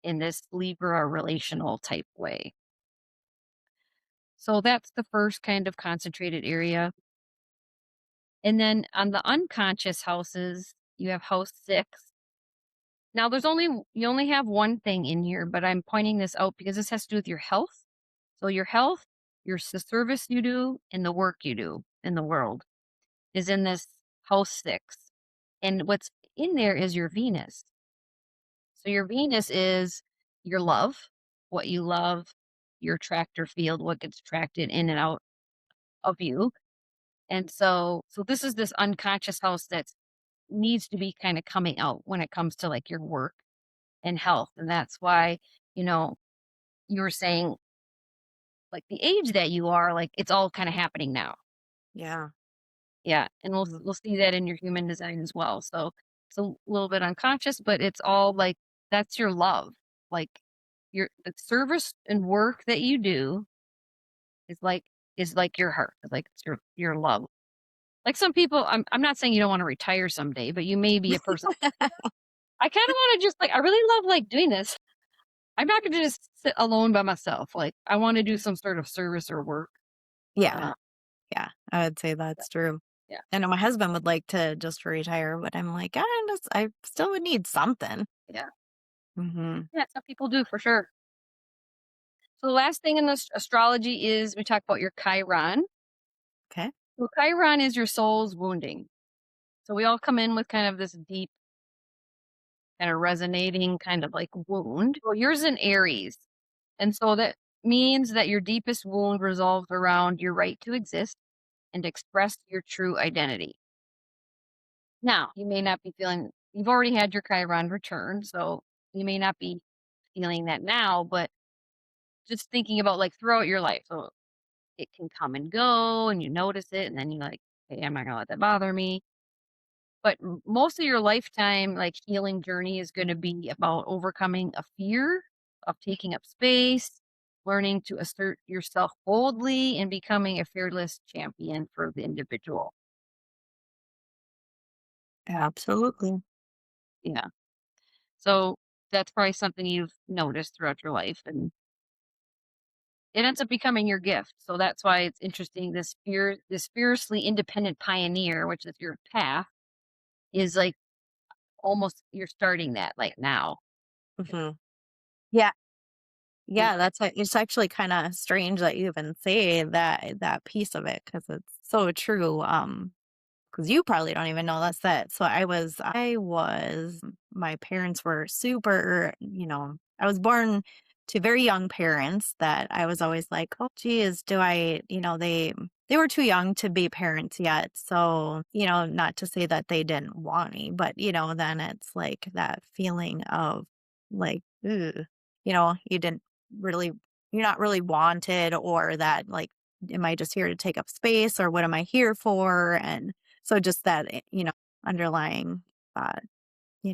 in this Libra relational type way. So that's the first kind of concentrated area. And then on the unconscious houses, you have house 6. Now you only have one thing in here, but I'm pointing this out because this has to do with your health. So your health, the service you do, and the work you do in the world is in this house 6. And what's in there is your Venus. So your Venus is your love, what you love, your attractor field, what gets attracted in and out of you. And so this is this unconscious house that needs to be kind of coming out when it comes to like your work and health. And that's why, you know, you were saying like the age that you are, like it's all kind of happening now. Yeah. Yeah. And we'll see that in your human design as well. So it's a little bit unconscious, but it's all like that's your love. Like your the service and work that you do is like your heart. Like it's your love. Like some people, I'm not saying you don't want to retire someday, but you may be a person. I kind of want to just like I really love like doing this. I'm not gonna just sit alone by myself, like, I wanna do some sort of service or work. Yeah. Uh, Yeah. I would say that's true. yeah, I know my husband would like to just retire, but I'm like, I still would need something. yeah, Hmm. yeah, some people do for sure. So the last thing in this astrology is we talk about your Chiron. Okay. So Chiron is your soul's wounding. So we all come in with kind of this deep, kind of resonating kind of like wound. Well, yours in Aries. And so that means that your deepest wound resolves around your right to exist and express your true identity. Now, you may not be feeling you've already had your Chiron return, so you may not be feeling that now, but just thinking about like throughout your life. So it can come and go and you notice it and then you're like, hey, I'm not gonna let that bother me. But most of your lifetime, like healing journey is going to be about overcoming a fear of taking up space, learning to assert yourself boldly, and becoming a fearless champion for the individual. Absolutely. Yeah. So that's probably something you've noticed throughout your life and it ends up becoming your gift. So that's why it's interesting. This fiercely independent pioneer, which is your path, is like almost you're starting that like now. Hmm. Yeah. And Yeah. It's actually kind of strange that you even say that piece of it because it's so true. Because you probably don't even know that's that. So my parents were super, I was born to very young parents that I was always like, oh, geez, they were too young to be parents yet. So, not to say that they didn't want me, but, then it's like that feeling of like, ugh, you didn't really, you're not really wanted or that like, am I just here to take up space or what am I here for? And so just that, underlying thought,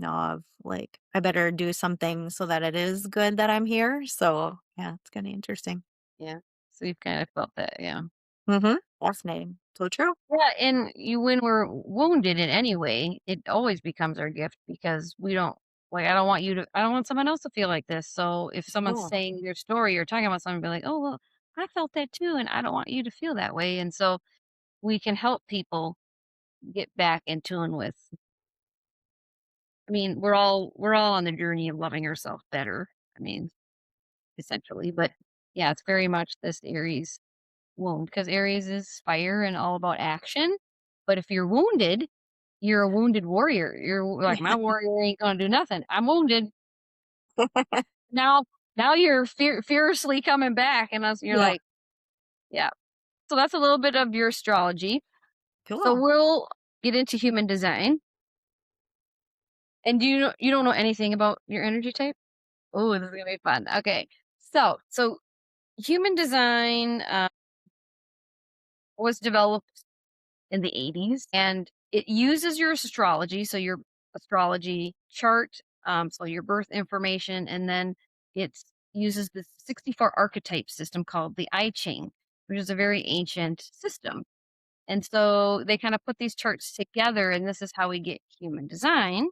of like, I better do something so that it is good that I'm here. So yeah, it's kind of interesting. yeah. So you've kind of felt that, yeah. Mm-hmm. Fascinating. So true. Yeah, and you when we're wounded in any way, it always becomes our gift because we don't like I don't want someone else to feel like this. So if someone's Oh, saying your story or talking about something, be like, oh well, I felt that too, and I don't want you to feel that way. And so we can help people get back in tune with I mean, we're all on the journey of loving ourselves better. I mean, essentially. But yeah, it's very much this Aries wound because Aries is fire and all about action. But if you're wounded, you're a wounded warrior. You're like, my warrior ain't gonna do nothing. I'm wounded now. Now you're fiercely coming back, and you're Yeah. like, yeah. So that's a little bit of your astrology. So Cool. we'll get into human design. And you don't know anything about your energy type? Oh, this is gonna be fun. Okay, so human design was developed in the 80s, and it uses your astrology, so your astrology chart, so your birth information, and then it uses this 64 archetype system called the I Ching, which is a very ancient system. And so they kind of put these charts together, and this is how we get human design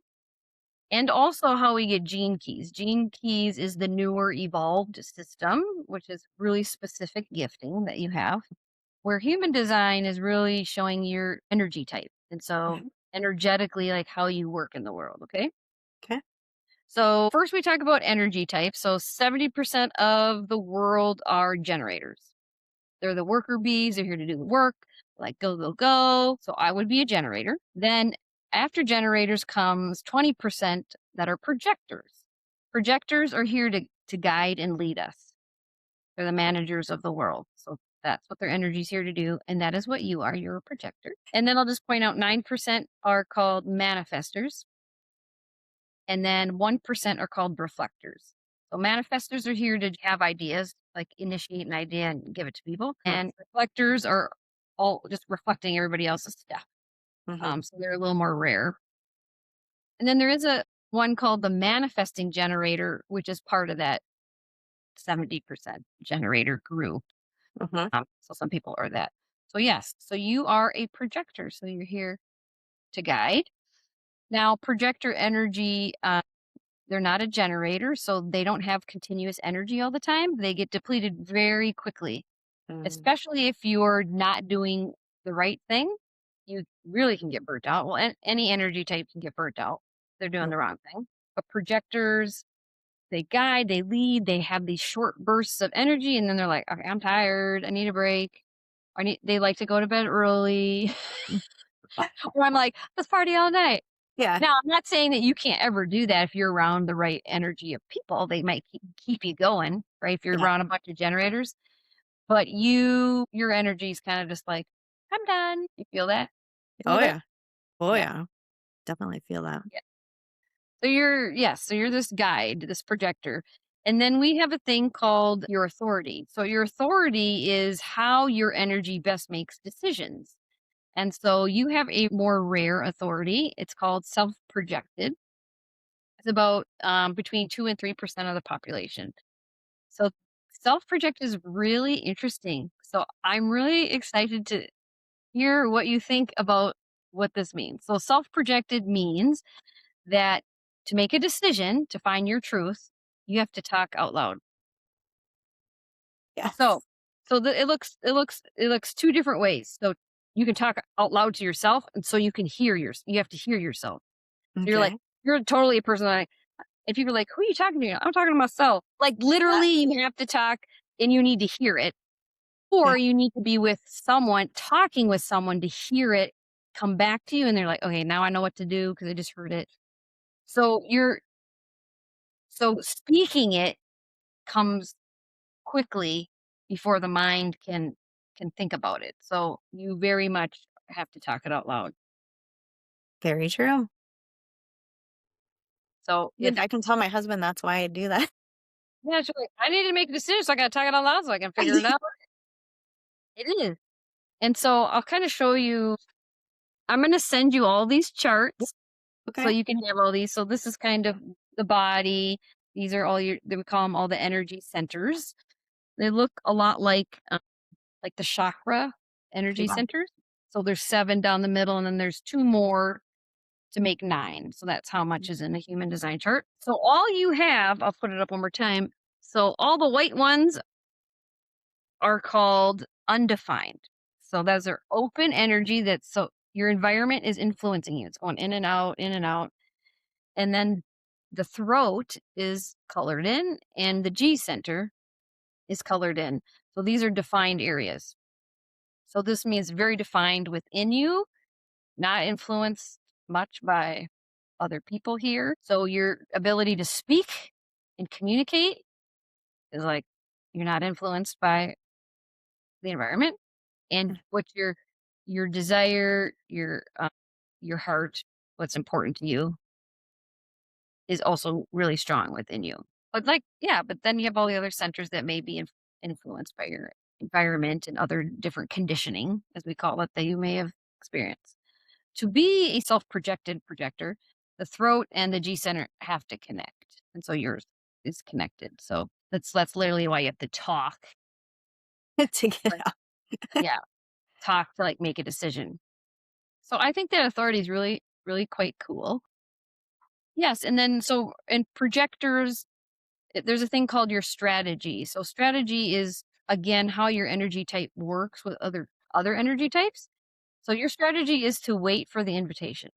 and also how we get gene keys. Gene keys is the newer evolved system, which is really specific gifting that you have, where human design is really showing your energy type. And so Mhm. energetically, like how you work in the world. Okay. Okay. So first we talk about energy type. So 70% of the world are generators. They're the worker bees. They're here to do the work, like go, go, go. So I would be a generator. Then after generators comes 20% that are projectors. Projectors are here to guide and lead us. They're the managers of the world. So that's what their energy is here to do. And that is what you are. You're a projector. And then I'll just point out 9% are called manifestors. And then 1% are called reflectors. So manifestors are here to have ideas, like initiate an idea and give it to people. And reflectors are all just reflecting everybody else's stuff. Mm-hmm. So they're a little more rare. And then there is a one called the manifesting generator, which is part of that 70% generator group. Mm-hmm. So some people are that. So yes, so you are a projector. So you're here to guide. Now, projector energy, they're not a generator, so they don't have continuous energy all the time. They get depleted very quickly, Mm. especially if you're not doing the right thing. You really can get burnt out. Well, any energy type can get burnt out. They're doing Mm. the wrong thing. But projectors, they guide, they lead, they have these short bursts of energy, and then they're like, okay, I'm tired. I need a break. They like to go to bed early. Mm. Or I'm like, let's party all night. Yeah. Now, I'm not saying that you can't ever do that if you're around the right energy of people. They might keep you going, right? If you're Yeah. around a bunch of generators, but your energy is kind of just like, I'm done. You feel that a Oh little bit? yeah. Oh Yeah. yeah. Definitely feel that. Yeah. So you're this guide, this projector. And then we have a thing called your authority. So your authority is how your energy best makes decisions. And so you have a more rare authority. It's called self projected. It's about between 2 and 3% of the population. So self project is really interesting. So I'm really excited to hear what you think about what this means. So self projected means that to make a decision to find your truth, you have to talk out loud. So Yes. it looks two different ways. So you can talk out loud to yourself, and so you have to hear yourself. So Okay. you're totally a person that if people are like, "Who are you talking to?" I'm talking to myself. Like Uh, literally, you have to talk and you need to hear it, yeah. or you need to be with someone, talking with someone to hear it come back to you, and they're like, "Okay, now I know what to do because I just heard it." So so speaking it comes quickly before the mind can think about it. So you very much have to talk it out loud. Very true. So Even I can tell my husband that's why I do that. yeah, she's like, I need to make a decision, so I got to talk it out loud so I can figure it out. It is. And so I'll kind of show you. I'm going to send you all these charts so Okay. you can have all these. So this is kind of the body. These are all we call them all the energy centers. They look a lot like the chakra energy Yeah. centers. So there's 7 down the middle, and then there's 2 more to make 9. So that's how much is in a human design chart. So all you have, I'll put it up one more time. So all the white ones are called undefined. So those are open energy that's so your environment is influencing you. It's going in and out, in and out. And then the throat is colored in and the G center is colored in. So these are defined areas. So this means very defined within you, not influenced much by other people here. So your ability to speak and communicate is like you're not influenced by the environment and what your desire, your heart, what's important to you is also really strong within you. But like, yeah, but then you have all the other centers that may be influenced by your environment and other different conditioning, as we call it, that you may have experienced. To be a self-projected projector, the throat and the G center have to connect. And so yours is connected. So that's literally why you have to talk. to get Right. out. Yeah. Talk to like make a decision. So I think that authority is really, really quite cool. Yes. And then so in projectors, there's a thing called your strategy. So strategy is again how your energy type works with other energy types. So your strategy is to wait for the invitation.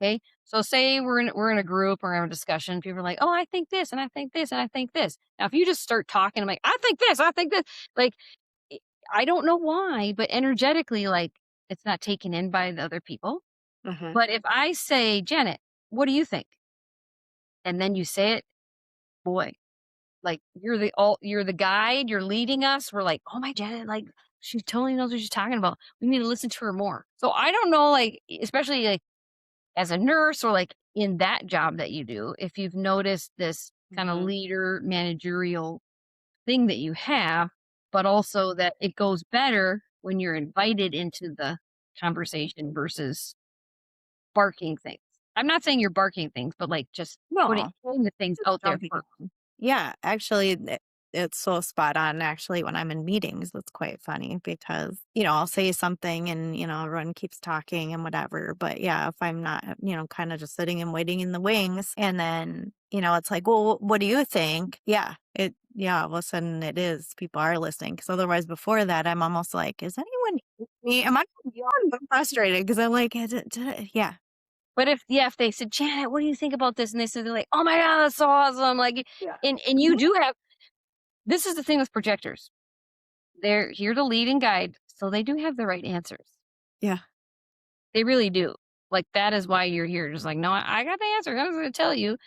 Okay. So say we're in a group or in a discussion, people are like, oh, I think this and I think this and I think this. Now if you just start talking, I'm like, I think this, I think this, like I I don't know why, but energetically, like it's not taken in by the other people. Mhm. But if I say, Janet, what do you think? And then you say it, boy, like you're the guide, you're leading us. We're like, oh my Janet, like she totally knows what she's talking about. We need to listen to her more. So I don't know, like, especially like as a nurse or like in that job that you do, if you've noticed this kind of Mhm. leader managerial thing that you have, but also that it goes better when you're invited into the conversation versus barking things. I'm not saying you're barking things, but like just No, putting the things just out there jumping first. in. Yeah, actually, it's so spot on. Actually, when I'm in meetings, it's quite funny because I'll say something and everyone keeps talking and whatever. But yeah, if I'm not, kind of just sitting and waiting in the wings, and then it's like, well, what do you think? Yeah, all of a sudden it is. People are listening because otherwise, before that, I'm almost like, is anyone hearing me? Am I I'm frustrated because I'm like, yeah, But if they said, Janet, what do you think about this? And they said, they're like, oh my God, that's so awesome. Like, yeah, and you do have, this is the thing with projectors. They're here to lead and guide. So they do have the right answers. yeah. They really do. Like, that is why you're here. Just like, no, I got the answer. I was going to tell you.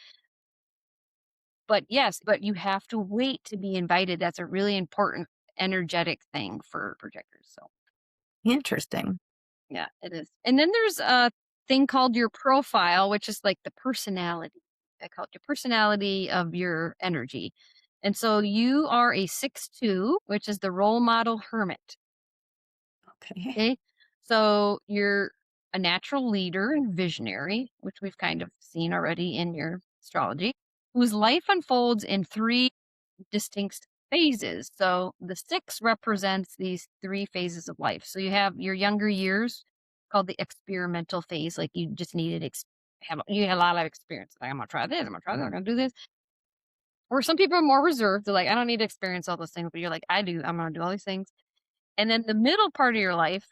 But yes, but you have to wait to be invited. That's a really important energetic thing for projectors. So Interesting. yeah, it is. And then there's a thing called your profile, which is like the personality. I call it your personality of your energy. And so you are a 6-2, which is the role model hermit. Okay. Okay. So you're a natural leader and visionary, which we've kind of seen already in your astrology, whose life unfolds in three distinct phases. So the six represents these three phases of life. So you have your younger years called the experimental phase, like you just needed you had a lot of experience. Like I'm gonna try this, I'm gonna try that, I'm gonna do this. Or some people are more reserved. They're like, I don't need to experience all those things, but you're like, I do. I'm gonna do all these things. And then the middle part of your life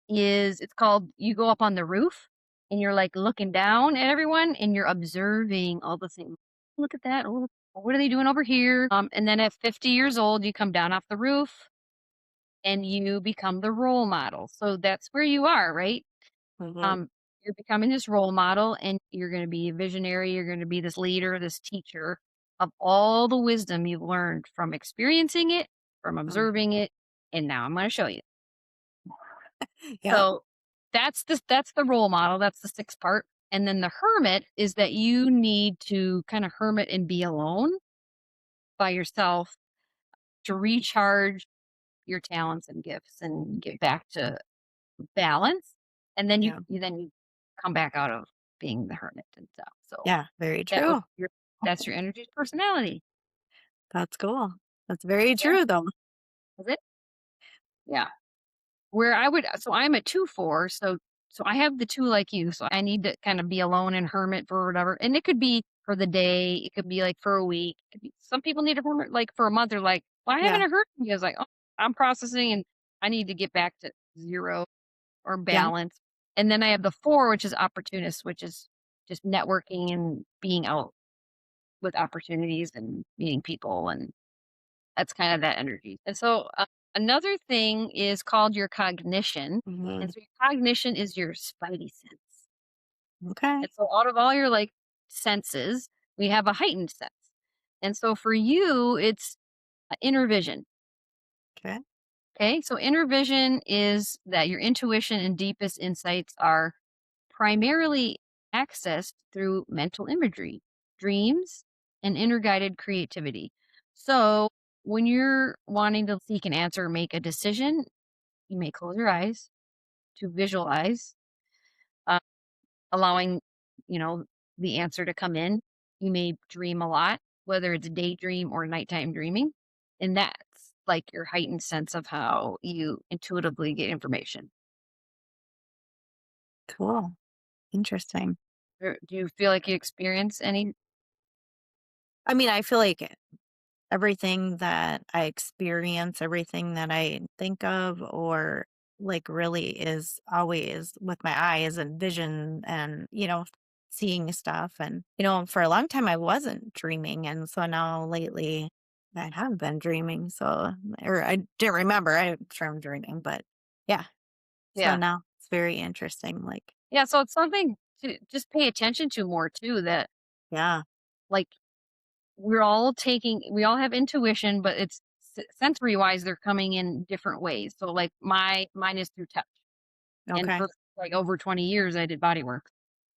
it's called you go up on the roof and you're like looking down at everyone and you're observing all the things. Look at that. Oh, what are they doing over here? And then at 50 years old, you come down off the roof and you become the role model. So that's where you are, right? Mhm. Um, you're becoming this role model and you're going to be a visionary. You're going to be this leader, this teacher of all the wisdom you've learned from experiencing it, from Mm. observing it. And now I'm going to show you. Yep. So that's the role model, that's the 6th part, and then the hermit is that you need to kinda hermit and be alone by yourself to recharge your talents and gifts and get back to balance, and then Yeah. you come back out of being the hermit and stuff, so Yeah. Very that would true. your that's your energy personality. That's cool. That's very Yeah, true, though. is it? Yeah. Where I would so I'm a 2-4, so I have the 2 like you, so I need to kinda be alone and hermit for whatever, and it could be for the day, it could be, like, for a week, it could be some people need a hermit, like, for a month, they're like, "Why haven't Yeah. I heard from you?" I was like, "Oh, I'm processing and I need to get back to 0 or Yeah. balance." And then I have the 4, which is opportunist, which is just networking and being out with opportunities and meeting people and that's kind of that energy. And so another thing is called your cognition. And Mhm. so your cognition is your spidey sense. Okay. And so out of all your like senses, we have a heightened sense. And so for you, it's inner vision. Okay. Okay. So inner vision is that your intuition and deepest insights are primarily accessed through mental imagery, dreams, and inner guided creativity. So when you're wanting to seek an answer or make a decision, you may close your eyes to visualize, uh, allowing, you know, the answer to come in. You may dream a lot, whether it's daydream or nighttime dreaming. And that's like your heightened sense of how you intuitively get information. Cool. Interesting. Do you feel like you experience any? I mean, I feel like everything that I experience, everything that I think of or like really is always with my eyes and vision and, seeing stuff. And, for a long time I wasn't dreaming. And so now lately I have been dreaming. So, or I didn't remember. I'm sure I'm dreaming, but yeah. So Yeah. now it's very interesting. Like, Yeah. So it's something to just pay attention to more too, that yeah. like we all have intuition, but it's sensory wise, they're coming in different ways. So like mine is through touch. And Okay. for like over 20 years, I did body work.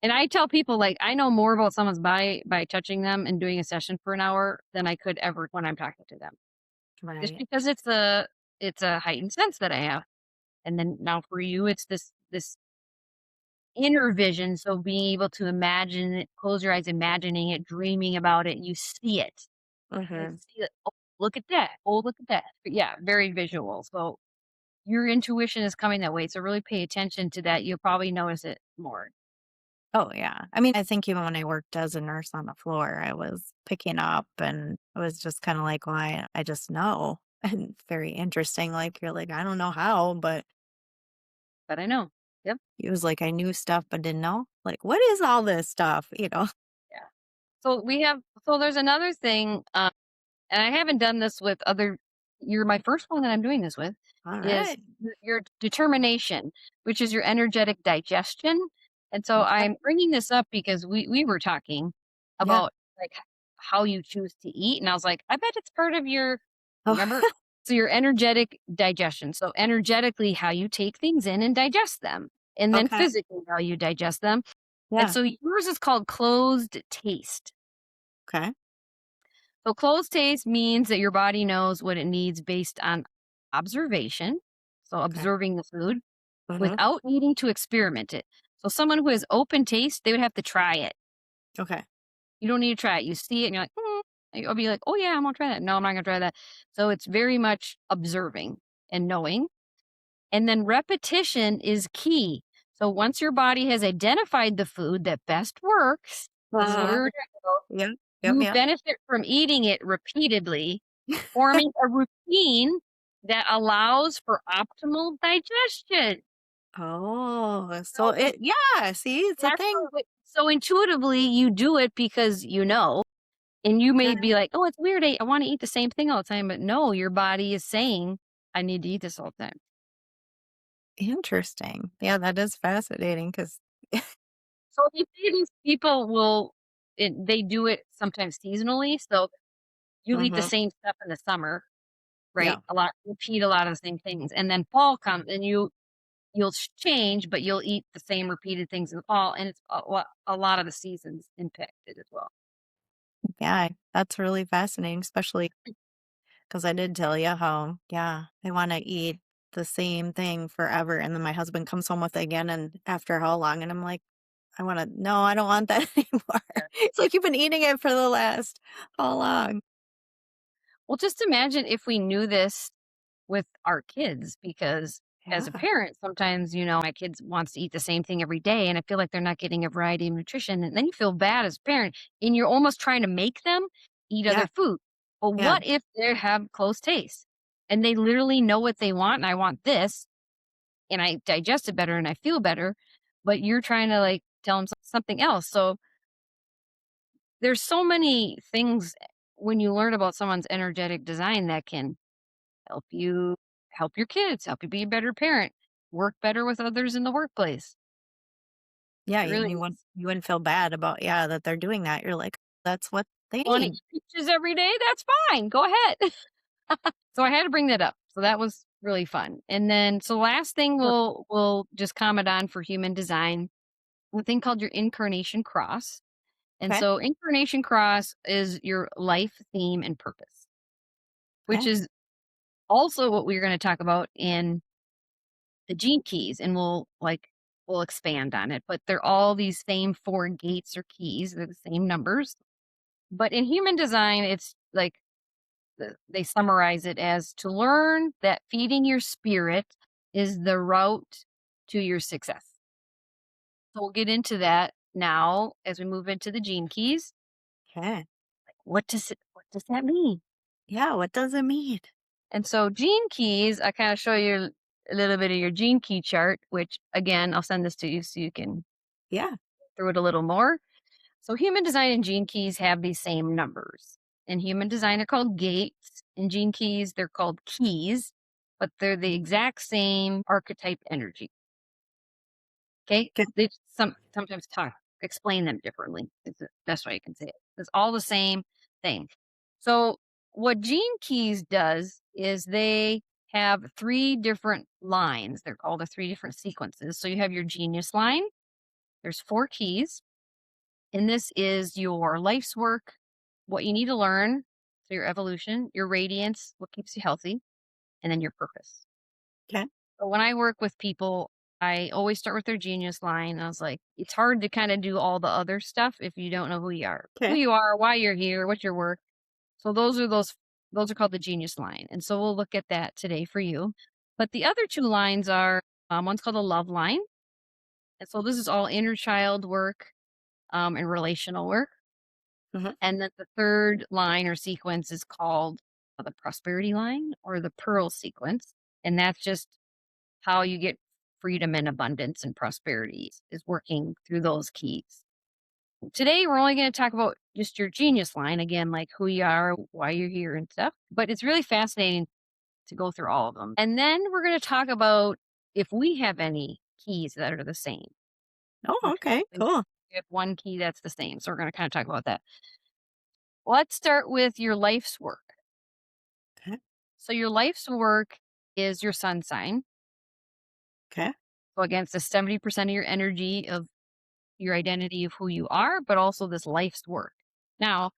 And I tell people like I know more about someone's body by touching them and doing a session for an hour than I could ever when I'm talking to them. Just Right. because it's a heightened sense that I have. And then now for you, it's this inner vision. So being able to imagine it, close your eyes, imagining it, dreaming about it, you see it. I Hmm. see it. Oh, look at that. Oh, look at that. But yeah, very visual. So your intuition is coming that way. So really pay attention to that. You'll probably notice it more. Oh, yeah. I mean, I think even when I worked as a nurse on the floor, I was picking up and I was just kind of like, well, I just know. And very interesting. Like, you're like, I don't know how, but But I know. Yep. he was like, I knew stuff, but didn't know. Like, what is all this stuff? Yeah. So there's another thing, and I haven't done this with other. You're my first one that I'm doing this with, All is right. your determination, which is your energetic digestion. And so Okay. I'm bringing this up because we were talking Yeah. about like how you choose to eat, and I was like, I bet it's part of your. Oh, Remember, so your energetic digestion. So energetically, how you take things in and digest them, and then okay. physically how you digest them. And Yeah. so yours is called closed taste. Okay. So closed taste means that your body knows what it needs based on observation. So Okay. observing the food Hmm. without needing to experiment it. So someone who has open taste, they would have to try it. Okay. You don't need to try it. You see it and you're like, I'll be like, oh yeah, I'm gonna try that. No, I'm not gonna try that. So it's very much observing and knowing. And then repetition is key. So once your body has identified the food that best works, this is what we Uh-huh. were talking about, Yep. Yep. you Yep. benefit from eating it repeatedly, forming a routine that allows for optimal digestion. Oh, so So yeah, see, it's a that's thing. so intuitively you do it because you know, and you may Okay. be like, "Oh, it's weird. I want to eat the same thing all the time," but no, your body is saying, "I need to eat this all the time." Interesting. Yeah, that is fascinating because, So they say these people they do it sometimes seasonally. So you'll eat the hmm, same stuff in the summer, right? yeah. Repeat a lot of the same things, and then fall comes, and you'll change, but you'll eat the same repeated things in the fall, and it's a lot of the seasons impacted as well. Yeah, that's really fascinating, especially because I did tell you how, yeah, I want to eat the same thing forever. And then my husband comes home with it again. And after how long? And I'm like, no, I don't want that anymore. Yeah. It's like you've been eating it for the last how long? Well, just imagine if we knew this with our kids, because as a Yeah. parent, sometimes, my kids wants to eat the same thing every day, and I feel like they're not getting a variety of nutrition, and then you feel bad as a parent, and you're almost trying to make them eat Yeah. other food. But Yeah. what if they have close taste and they literally know what they want, and I want this, and I digest it better and I feel better, but you're trying to like tell them something else. So there's so many things when you learn about someone's energetic design that can help you help your kids, help you be a better parent, work better with others in the workplace. Yeah. It And really you is. wouldn't feel bad about, yeah, that they're doing that. You're like, that's what Want to Thanks. eat peaches every day? That's fine. Go ahead. So I had to bring that up. So that was really fun. And then, so last thing we'll just comment on for human design, a thing called your incarnation cross. And Okay. so incarnation cross is your life theme and purpose, which Okay. is also what we're going to talk about in the gene keys, and we'll expand on it. But they're all these same four gates or keys. They're the same numbers. But in human design, it's like they summarize it as to learn that feeding your spirit is the route to your success. So we'll get into that now as we move into the gene keys. Okay. What does that mean? Yeah. What does it mean? And so gene keys, I kind of show you a little bit of your gene key chart, which again, I'll send this to you so you can Yeah. through it a little more. So human design and gene keys have these same numbers. In human design, they're called gates. In gene keys, they're called keys, but they're the exact same archetype energy. Okay. Okay. They sometimes explain them differently. It's the best way I can say it. It's all the same thing. So what gene keys does is they have three different lines. They're called the three different sequences. So you have your genius line. There's four keys. And this is your life's work, what you need to learn, so your evolution, your radiance, what keeps you healthy, and then your purpose. Okay. So when I work with people, I always start with their genius line. I was like, it's hard to kind of do all the other stuff if you don't know who Okay. you are, why you're here, what's your work. So those are called the genius line. And so we'll look at that today for you. But the other two lines are one's called a love line. And so this is all inner child work and relational work. Hmm. And then the third line or sequence is called the prosperity line or the pearl sequence. And that's just how you get freedom and abundance and prosperity is working through those keys. Today, we're only going to talk about just your genius line again, like who you are, why you're here, and stuff. But it's really fascinating to go through all of them. And then we're going to talk about if we have any keys that are the same. Oh, Okay. okay. We Cool. have one key that's the same. So we're going to kind of talk about that. Let's start with your life's work. Okay. So your life's work is your sun sign. Okay. So again, it's the 70% of your energy of your identity of who you are, but also this life's work. Now,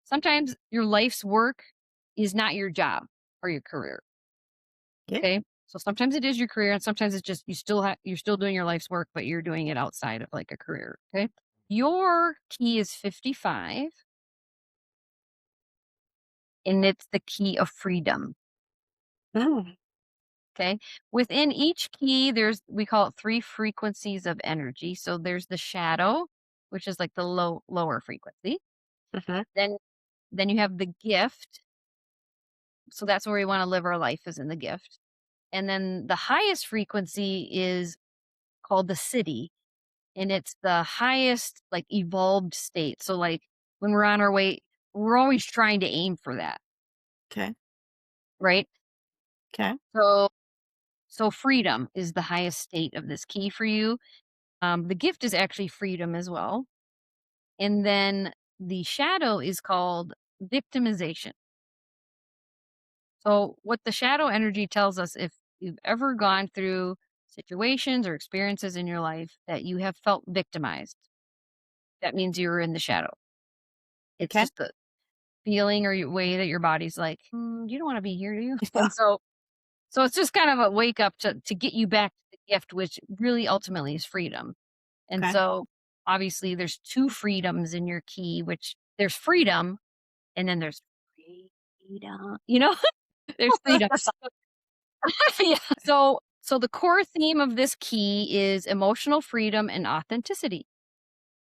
sometimes your life's work is not your job or your career. Okay. Okay. So sometimes it is your career and sometimes it's just you're still doing your life's work, but you're doing it outside of like a career. Okay. Your key is 55 and it's the key of freedom. Mm. Okay. Within each key, we call it three frequencies of energy. So there's the shadow, which is like the lower frequency. Hmm. Then then you have the gift. So that's where we want to live our life is in the gift. And then the highest frequency is called the city. And it's the highest like evolved state. So like when we're on our way, we're always trying to aim for that. Okay. Right. Okay. So so freedom is the highest state of this key for you. The gift is actually freedom as well. And then the shadow is called victimization. So, what the shadow energy tells us, if you've ever gone through situations or experiences in your life that you have felt victimized, that means you're in the shadow. It's Okay. just the feeling or way that your body's like, you don't want to be here, do you? And so it's just kind of a wake up to get you back to the gift, which really ultimately is freedom. And Okay. so, obviously, there's two freedoms in your key, which there's freedom and then there's freedom, there's freedom. Yeah. So the core theme of this key is emotional freedom and authenticity.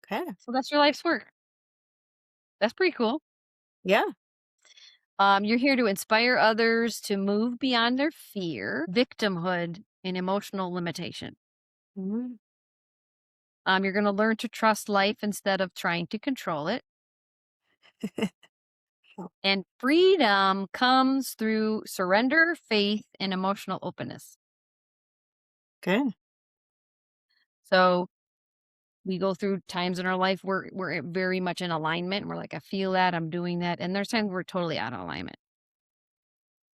Okay. So that's your life's work. That's pretty cool. Yeah. You're here to inspire others to move beyond their fear, victimhood, and emotional limitation. Mm. You're going to learn to trust life instead of trying to control it. And freedom comes through surrender, faith, and emotional openness. Good. So We go through times in our life where we're very much in alignment. We're like, I feel that, I'm doing that. And there's times we're totally out of alignment.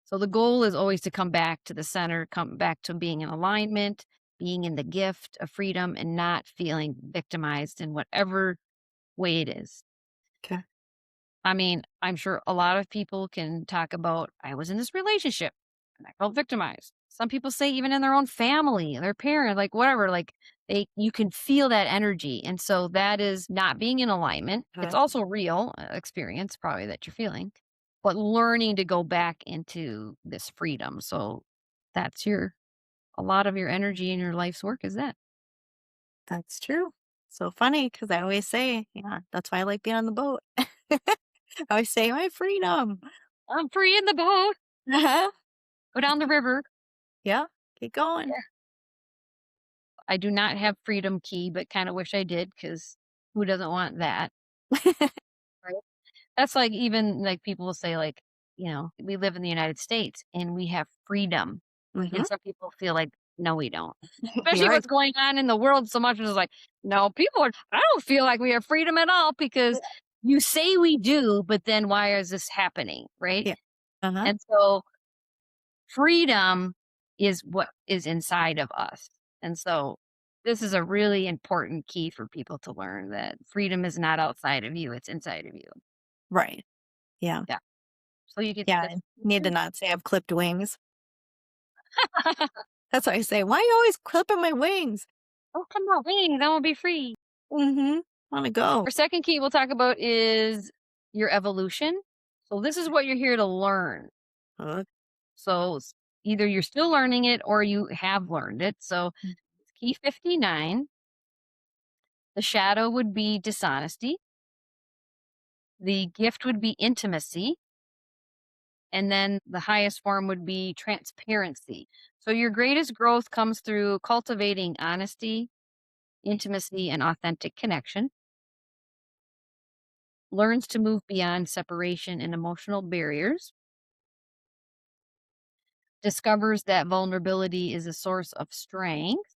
So the goal is always to come back to the center, come back to being in alignment, being in the gift of freedom, and not feeling victimized in whatever way it is. Okay. I mean, I'm sure a lot of people can talk about, I was in this relationship and I felt victimized. Some people say even in their own family, their parent, like whatever, like you can feel that energy. And so that is not being in alignment. It's Uh-huh. also real experience probably that you're feeling, but learning to go back into this freedom. So that's a lot of your energy in your life's work is that. That's true. So funny because I always say, yeah, that's why I like being on the boat. I always say, my freedom. I'm free in the boat. Uh-huh. Go down the river. Yeah. Keep going. I do not have freedom key, but kind of wish I did because who doesn't want that? Right. That's like even like people will say like, we live in the United States and we have freedom. Hmm. And some people feel like, no, we don't. Especially You're right. what's going on in the world so much. It's like, no, I don't feel like we have freedom at all because you say we do, but then why is this happening? Right. Yeah. Uh-huh. And so freedom is what is inside of us. And so this is a really important key for people to learn that freedom is not outside of you, it's inside of you. Right. Yeah. Yeah. So you get Yeah. this. I need to not say I've clipped wings. That's what I say. Why are you always clipping my wings? Oh, come on, wings, I won't be free. Mm-hmm. Want to go. Our second key we'll talk about is your evolution. So this is what you're here to learn. Uh, So either you're still learning it or you have learned it. So key 59, the shadow would be dishonesty. The gift would be intimacy. And then the highest form would be transparency. So your greatest growth comes through cultivating honesty, intimacy, and authentic connection. Learns to move beyond separation and emotional barriers. Discovers that vulnerability is a source of strength,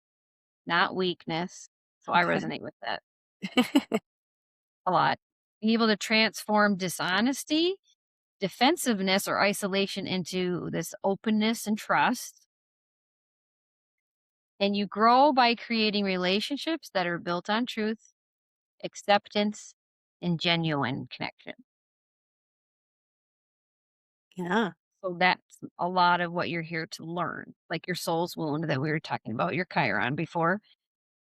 not weakness. So I okay. resonate with that a lot. Be able to transform dishonesty, defensiveness, or isolation into this openness and trust. And you grow by creating relationships that are built on truth, acceptance, and genuine connection. Yeah. So that's a lot of what you're here to learn, like your soul's wound that we were talking about, your Chiron before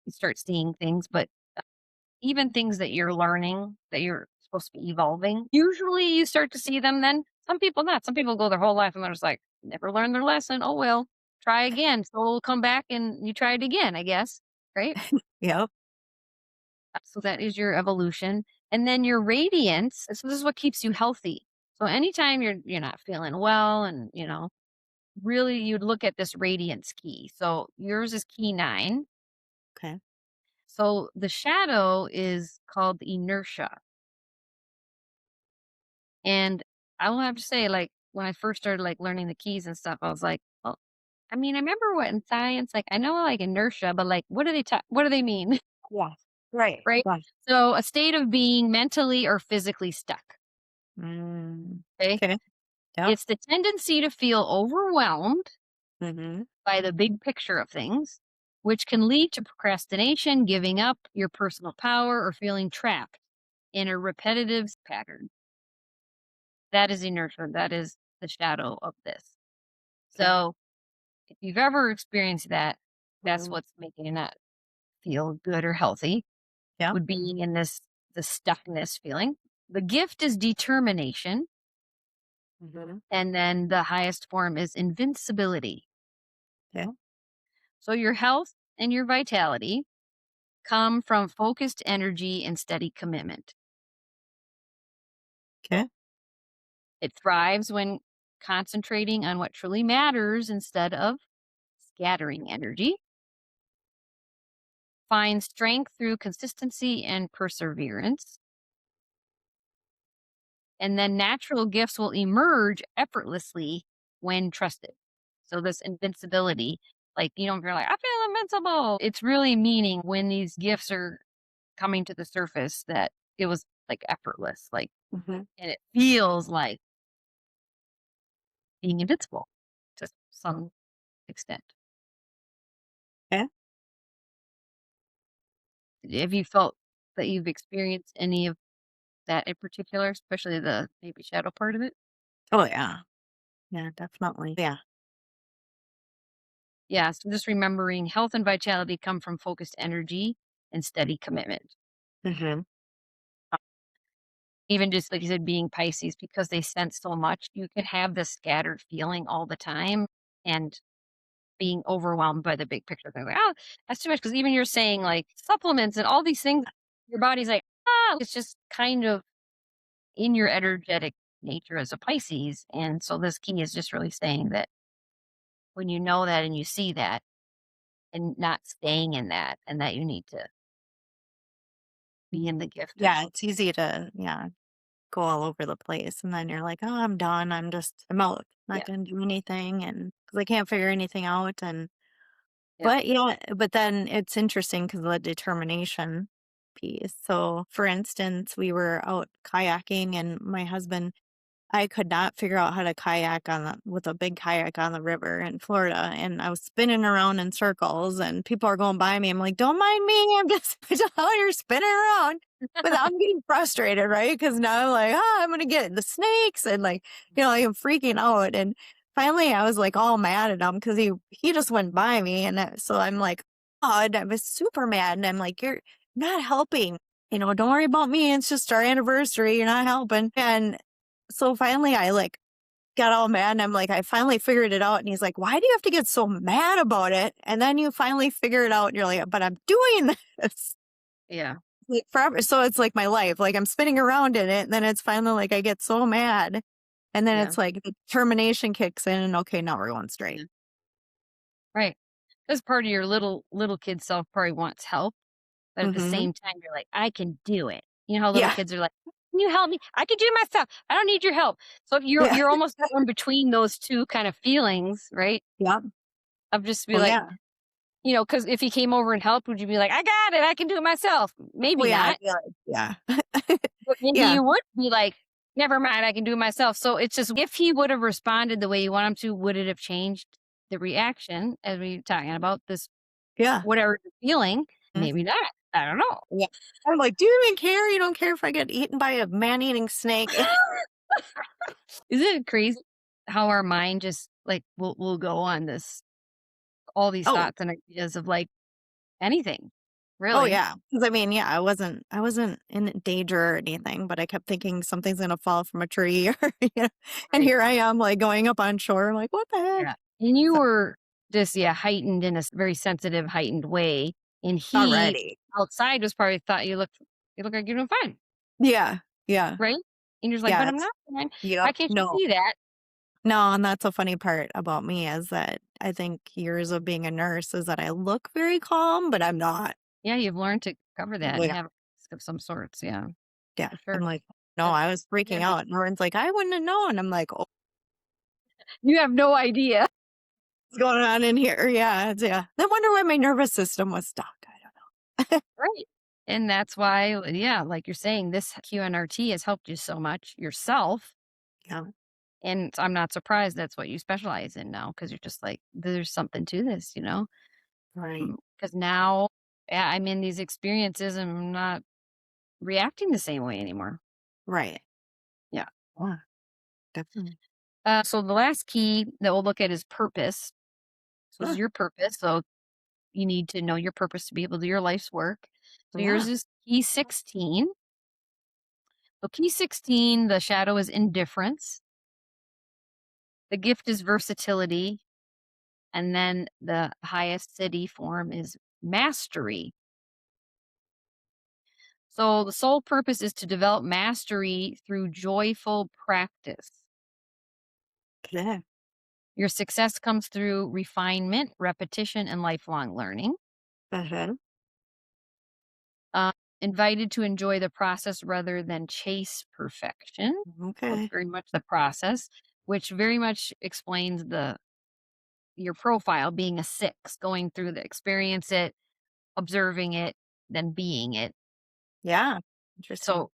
you start seeing things, but even things that you're learning that you're supposed to be evolving, usually you start to see them then. Some people not. Some people go their whole life and they're just like, never learned their lesson. Oh, well, try again. So we'll come back and you try it again, I guess. Right. Yep. So that is your evolution. And then your radiance. So this is what keeps you healthy. So anytime you're not feeling well and really you'd look at this radiance key. So yours is key 9. Okay. So the shadow is called inertia. And I will have to say, like, when I first started like learning the keys and stuff, I was like, well, I mean, I remember what in science, like I know like inertia, but like what do they mean? Yeah. Right. Right. Right. So a state of being mentally or physically stuck. Mm. Okay. Okay. Yep. It's the tendency to feel overwhelmed Mm-hmm. by the big picture of things, which can lead to procrastination, giving up your personal power, or feeling trapped in a repetitive pattern. That is inertia. That is the shadow of this. Okay. So if you've ever experienced that, that's Mm. what's making you not feel good or healthy, Yep. would being in the stuckness feeling. The gift is determination. Mm-hmm. And then the highest form is invincibility. Yeah. So your health and your vitality come from focused energy and steady commitment. Okay. It thrives when concentrating on what truly matters instead of scattering energy. Find strength through consistency and perseverance. And then natural gifts will emerge effortlessly when trusted. So, this invincibility, like, you're like, I feel invincible. It's really meaning when these gifts are coming to the surface that it was like effortless, like, Hmm. and it feels like being invincible to some extent. Yeah. Have you felt that you've experienced any of that in particular, especially the maybe shadow part of it? Oh, yeah. Yeah, definitely. Yeah. Yeah, so just remembering health and vitality come from focused energy and steady commitment. Hmm. Even just like you said, being Pisces, because they sense so much, you can have this scattered feeling all the time and being overwhelmed by the big picture. They're like, oh, that's too much. Because even you're saying like supplements and all these things, your body's like, ah, it's just kind of in your energetic nature as a Pisces. And so this key is just really saying that when you know that and you see that and not staying in that, and that you need to be in the gift of, Yeah, it's easy to, yeah, go all over the place. And then you're like, oh, I'm done. I'm out. yeah, Not going to do anything. And because I can't figure anything out. And, yeah, but yeah, but then it's interesting because of the determination piece. So, for instance, we were out kayaking and my husband, I could not figure out how to kayak with a big kayak on the river in Florida, and I was spinning around in circles, and people are going by me. I'm like, "Don't mind me. I'm just how you're spinning around." But I'm getting frustrated, right? Because now I'm like, "Oh, I'm gonna get the snakes," and like, I'm freaking out. And finally, I was like all mad at him because he just went by me, and so I'm like, "Oh," and I was super mad, and I'm like, "You're not helping." Don't worry about me. It's just our anniversary. You're not helping. And so finally I like got all mad and I'm like, I finally figured it out. And he's like, why do you have to get so mad about it? And then you finally figure it out and you're like, but I'm doing this yeah, like forever. So it's like my life. Like I'm spinning around in it. And then it's finally like I get so mad. And then yeah, it's like the determination kicks in and okay, now we're going straight. yeah. Right. Because part of your little kid self probably wants help, but at the Hmm. same time, you're like, I can do it. You know how little Yeah. kids are like, can you help me? I can do it myself. I don't need your help. So you're Yeah. you're almost in between those two kind of feelings, right? Yeah. Of just be Oh like, yeah. because if he came over and helped, would you be like, I got it, I can do it myself? Oh Maybe yeah. not. Yeah. But maybe Yeah. you would be like, never mind, I can do it myself. So it's just if he would have responded the way you want him to, would it have changed the reaction as we were talking about this, Yeah. whatever you're feeling? Mm. Maybe not. I don't know. Yeah. I'm like, do you even care? You don't care if I get eaten by a man-eating snake? Isn't it crazy how our mind just like will go on this all these Oh, thoughts and ideas of like anything, oh, really? yeah. Because I mean, yeah, I wasn't in danger or anything, but I kept thinking something's gonna fall from a tree or, and Right. here I am, like, going up on shore, like, "What the Yeah. heck?" And you So were just, yeah, heightened in a very sensitive, heightened way. And he already. outside was probably thought you look like you're doing fine, Yeah, yeah, right? And you're just like, yeah, but I'm it's not fine. Why yep, can't you no. see that? No, and that's a funny part about me is that I think years of being a nurse is that I look very calm, but I'm not. Yeah, you've learned to cover that Oh, and yeah, have a mask of some sorts. Yeah, yeah, for I'm sure. like, "No, That's I was freaking good. out," and everyone's like, "I wouldn't have known." I'm like, "Oh, You have no idea. what's going on in here?" Yeah, yeah. No wonder why my nervous system was stuck. I don't know. Right. And that's why, yeah, like you're saying, this QNRT has helped you so much yourself. Yeah, And I'm not surprised that's what you specialize in now because you're just like, there's something to this, you know? right, Because now, yeah, I'm in these experiences and I'm not reacting the same way anymore. right. Yeah. Yeah, definitely. So the last key that we'll look at is purpose. So this is Huh, your purpose. So you need to know your purpose to be able to do your life's work. So yours yeah, is key 16. So key 16, the shadow is indifference. The gift is versatility. And then the highest city form is mastery. So the sole purpose is to develop mastery through joyful practice. yeah, Your success comes through refinement, repetition, and lifelong learning. uh-huh, Uh, Invited to enjoy the process rather than chase perfection. So it's okay, very much the process, which very much explains the your profile being a 6, going through the experience it, observing it, then being it. Yeah. Interesting.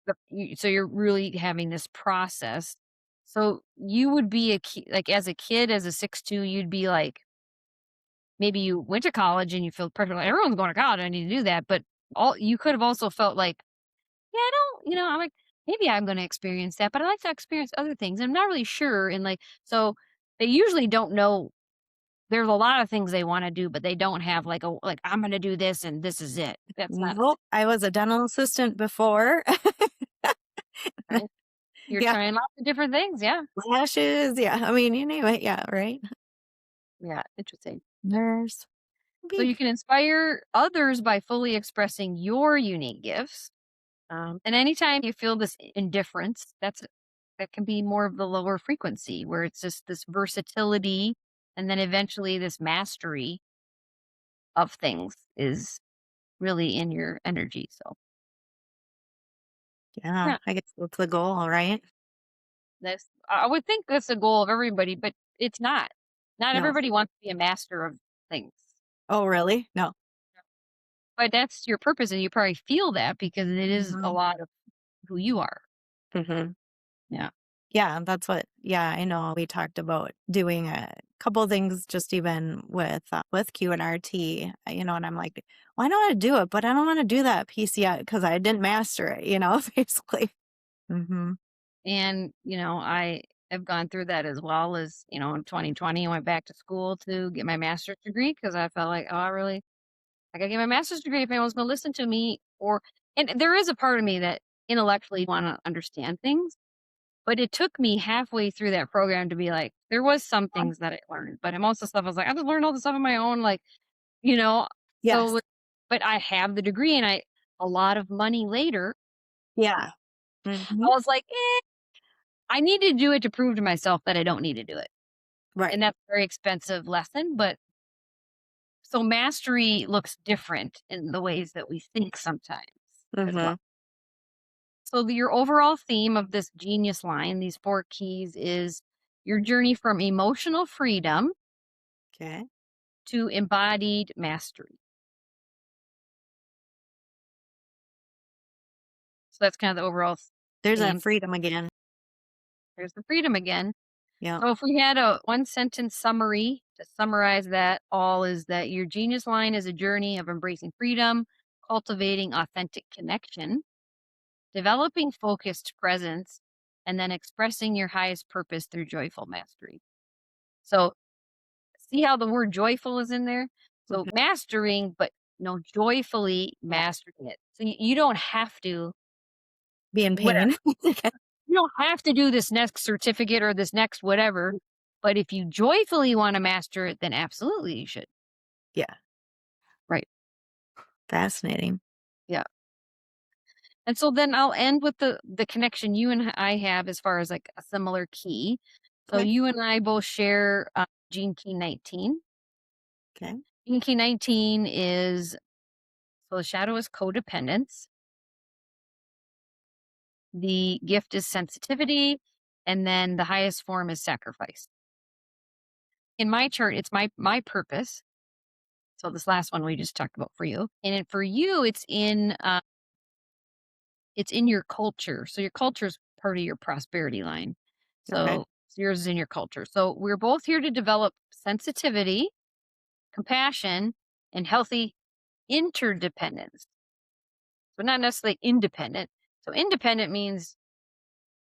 So you're really having this process. So you would be like as a kid, as a 6'2", you'd be like, maybe you went to college and you feel pressure, like everyone's going to college, I need to do that. But all you could have also felt like, yeah, I don't, I'm like, maybe I'm going to experience that, but I like to experience other things. I'm not really sure. And like, so they usually don't know. There's a lot of things they want to do, but they don't have like I'm going to do this and this is it. That's not Nope. I was a dental assistant before. right. You're Yeah. trying lots of different things. Yeah. Lashes. Yeah. I mean, you name it. Yeah. Right. Yeah. Interesting. Nurse. So you Be. can inspire others by fully expressing your unique gifts. And anytime you feel this indifference, that can be more of the lower frequency where it's just this versatility and then eventually this mastery of things is really in your energy. So Yeah. yeah, I guess that's the goal, right? I would think that's the goal of everybody, but it's not. Not No. everybody wants to be a master of things. Oh, really? No. But that's your purpose and you probably feel that because it is a Mhm. lot of who you are. Mhm. Yeah. Yeah, that's what yeah, I know we talked about doing a couple things just even with QNRT, and I'm like, "Well, I know how to do it, but I don't wanna do that piece yet because I didn't master it," basically. Mhm. And, I have gone through that as well as, in 2020, I went back to school to get my master's degree because I felt like, oh, I gotta get my master's degree if anyone's gonna listen to me. And there is a part of me that intellectually want to understand things, but it took me halfway through that program to be like, there was some things that I learned, but most of the stuff I was like, I just learned all the stuff on my own, like, you know, Yes. so, but I have the degree and a lot of money later, Yeah. I Mhm. was like, I need to do it to prove to myself that I don't need to do it. Right. And that's a very expensive lesson, but so mastery looks different in the ways that we think sometimes as well. Mhm. So your overall theme of this genius line, these 4 keys is your journey from emotional freedom Okay. to embodied mastery. So that's kind of the overall There's that theme. freedom again. There's the freedom again. Yeah. So if we had a one sentence summary to summarize that all is that your genius line is a journey of embracing freedom, cultivating authentic connection, developing focused presence, and then expressing your highest purpose through joyful mastery. So see how the word joyful is in there? So Mhm. mastering, but no, joyfully Yeah. mastering it. So you don't have to Be in whatever. pain. You don't have to do this next certificate or this next whatever. But if you joyfully want to master it, then absolutely you should. Yeah. Right. Fascinating. Yeah. And so then I'll end with the connection you and I have as far as like a similar key. So Okay. you and I both share gene key 19. Okay. Gene key 19 is so the shadow is codependence. The gift is sensitivity, and then the highest form is sacrifice. In my chart, it's my purpose. So this last one we just talked about for you, and then for you, it's in your culture. So your culture is part of your prosperity line. Okay. So yours is in your culture. So we're both here to develop sensitivity, compassion, and healthy interdependence. So not necessarily independent. So independent means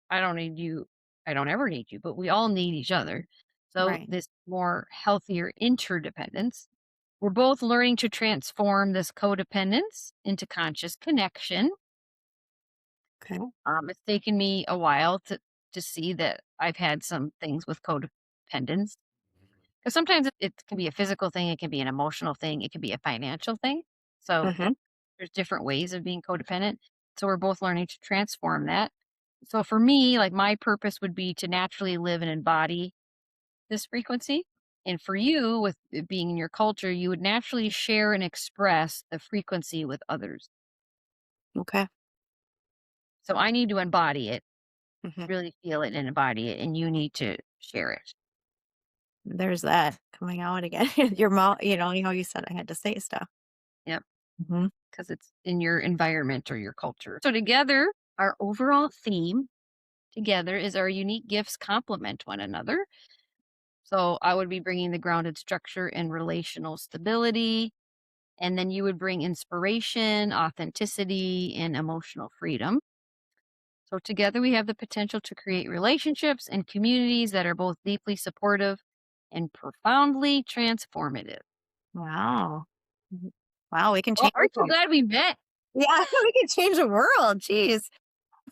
I don't need you. I don't ever need you, but we all need each other. So Right. this more healthier interdependence. We're both learning to transform this codependence into conscious connection. Okay. It's taken me a while to see that I've had some things with codependence because sometimes it can be a physical thing, it can be an emotional thing, it can be a financial thing. So Mhm. there's different ways of being codependent. So we're both learning to transform that. So for me, like my purpose would be to naturally live and embody this frequency. And for you, with it being in your culture, you would naturally share and express the frequency with others. Okay. So I need to embody it, Mhm. really feel it and embody it, and you need to share it. There's that coming out again. Your mom, how you said I had to say stuff. Yep. Mhm. because it's in your environment or your culture. So together, our overall theme together is our unique gifts complement one another. So I would be bringing the grounded structure and relational stability, and then you would bring inspiration, authenticity, and emotional freedom. So together we have the potential to create relationships and communities that are both deeply supportive and profoundly transformative. Wow. Mhm. Wow, we can Well, change the aren't you world. glad we met? Yeah, we can change the world. Jeez.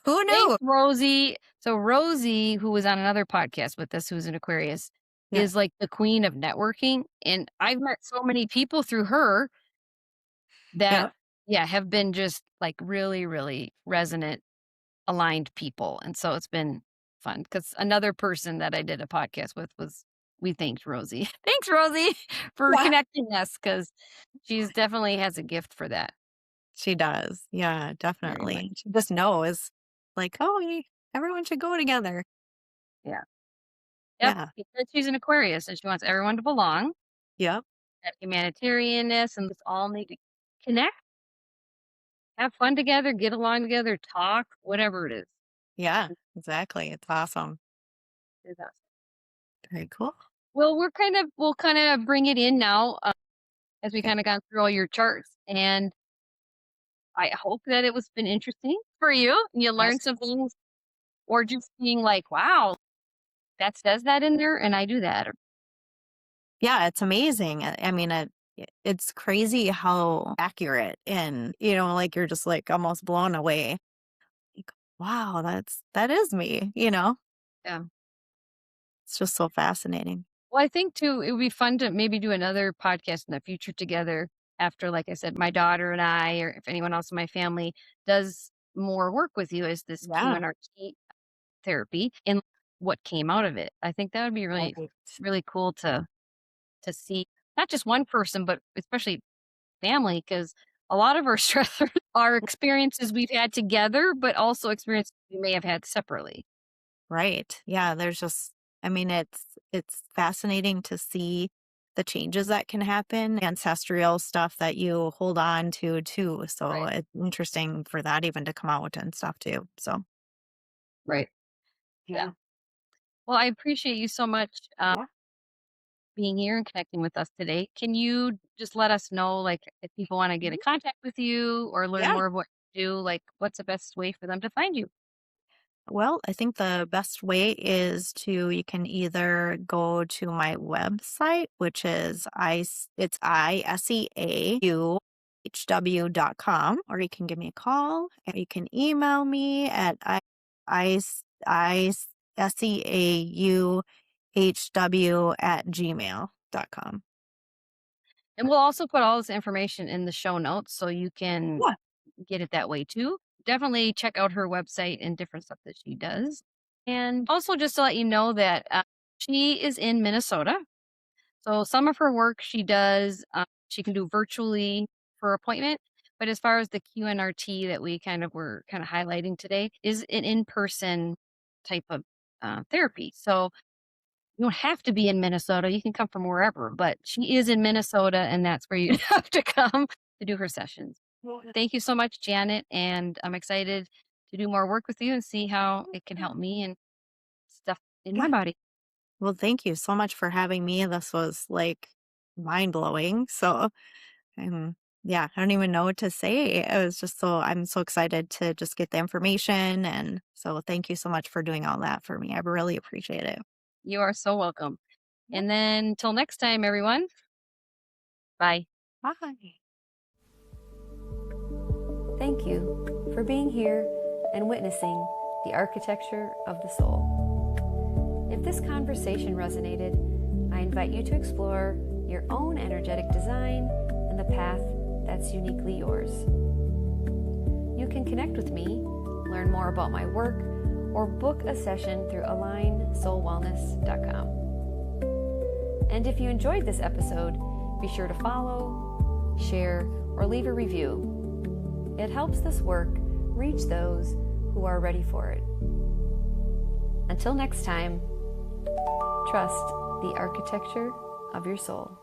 Who Thanks, knew? Rosie. So Rosie, who was on another podcast with us, who's an Aquarius, Yeah. is like the queen of networking. And I've met so many people through her that, Yeah. yeah, have been just like really, really resonant, aligned people. And so it's been fun because another person that I did a podcast with we thanked Rosie. Thanks, Rosie, for Yeah. connecting us because she's definitely has a gift for that She does. Yeah, very much. definitely. She just knows, like, oh, everyone should go together. Yeah. Yep. Yeah. Because she's an Aquarius and she wants everyone to belong, Yep. that humanitarianness, and just all need to connect, have fun together, get along together, talk, whatever it is. Yeah, exactly. It's awesome. Is us. Very cool. Well, we'll kind of bring it in now as we Okay. kind of gone through all your charts, and I hope that it was been interesting for you. And you learned Yes. some things, or just being like, "Wow, that says that in there, and I do that." Or, Yeah, it's amazing. I mean, it's crazy how accurate and, like you're just like almost blown away. Like, wow, that is me, yeah. It's just so fascinating. Well, I think too, it would be fun to maybe do another podcast in the future together after, like I said, my daughter and I, or if anyone else in my family does more work with you as this Yeah. QNRT therapy and what came out of it. I think that would be really, Right. really cool to see not just one person, but especially family, because a lot of our stressors are experiences we've had together, but also experiences we may have had separately. Right. Yeah, I mean, it's fascinating to see the changes that can happen, ancestral stuff that you hold on to too. So Right. it's interesting for that even to come out and stuff too. So Right. Yeah. yeah. Well, I appreciate you so much Yeah. being here and connecting with us today. Can you just let us know, like, if people want to get Mhm. in contact with you or learn Yeah. more of what you do, like, what's the best way for them to find you? Well, I think the best way is you can either go to my website, which is it's ISEAUHW.com, or you can give me a call, and you can email me at ISEAUHW@gmail.com. And we'll also put all this information in the show notes so you can Yeah. get it that way too. Definitely check out her website and different stuff that she does. And also, just to let you know that she is in Minnesota. So some of her work she does, she can do virtually for appointment. But as far as the QNRT that we were kind of highlighting today is an in-person type of therapy. So you don't have to be in Minnesota. You can come from wherever, but she is in Minnesota and that's where you have to come to do her sessions. Thank you so much, Janet. And I'm excited to do more work with you and see how it can help me and stuff in my Yeah. body. Well, thank you so much for having me. This was like mind blowing. So, yeah, I don't even know what to say. I'm so excited to just get the information. And so, thank you so much for doing all that for me. I really appreciate it. You are so welcome. Yep. And then till next time, everyone. Bye. Bye. Thank you for being here and witnessing the architecture of the soul. If this conversation resonated, I invite you to explore your own energetic design and the path that's uniquely yours. You can connect with me, learn more about my work, or book a session through alignsoulwellness.com. And if you enjoyed this episode, be sure to follow, share, or leave a review. It helps this work reach those who are ready for it. Until next time, trust the architecture of your soul.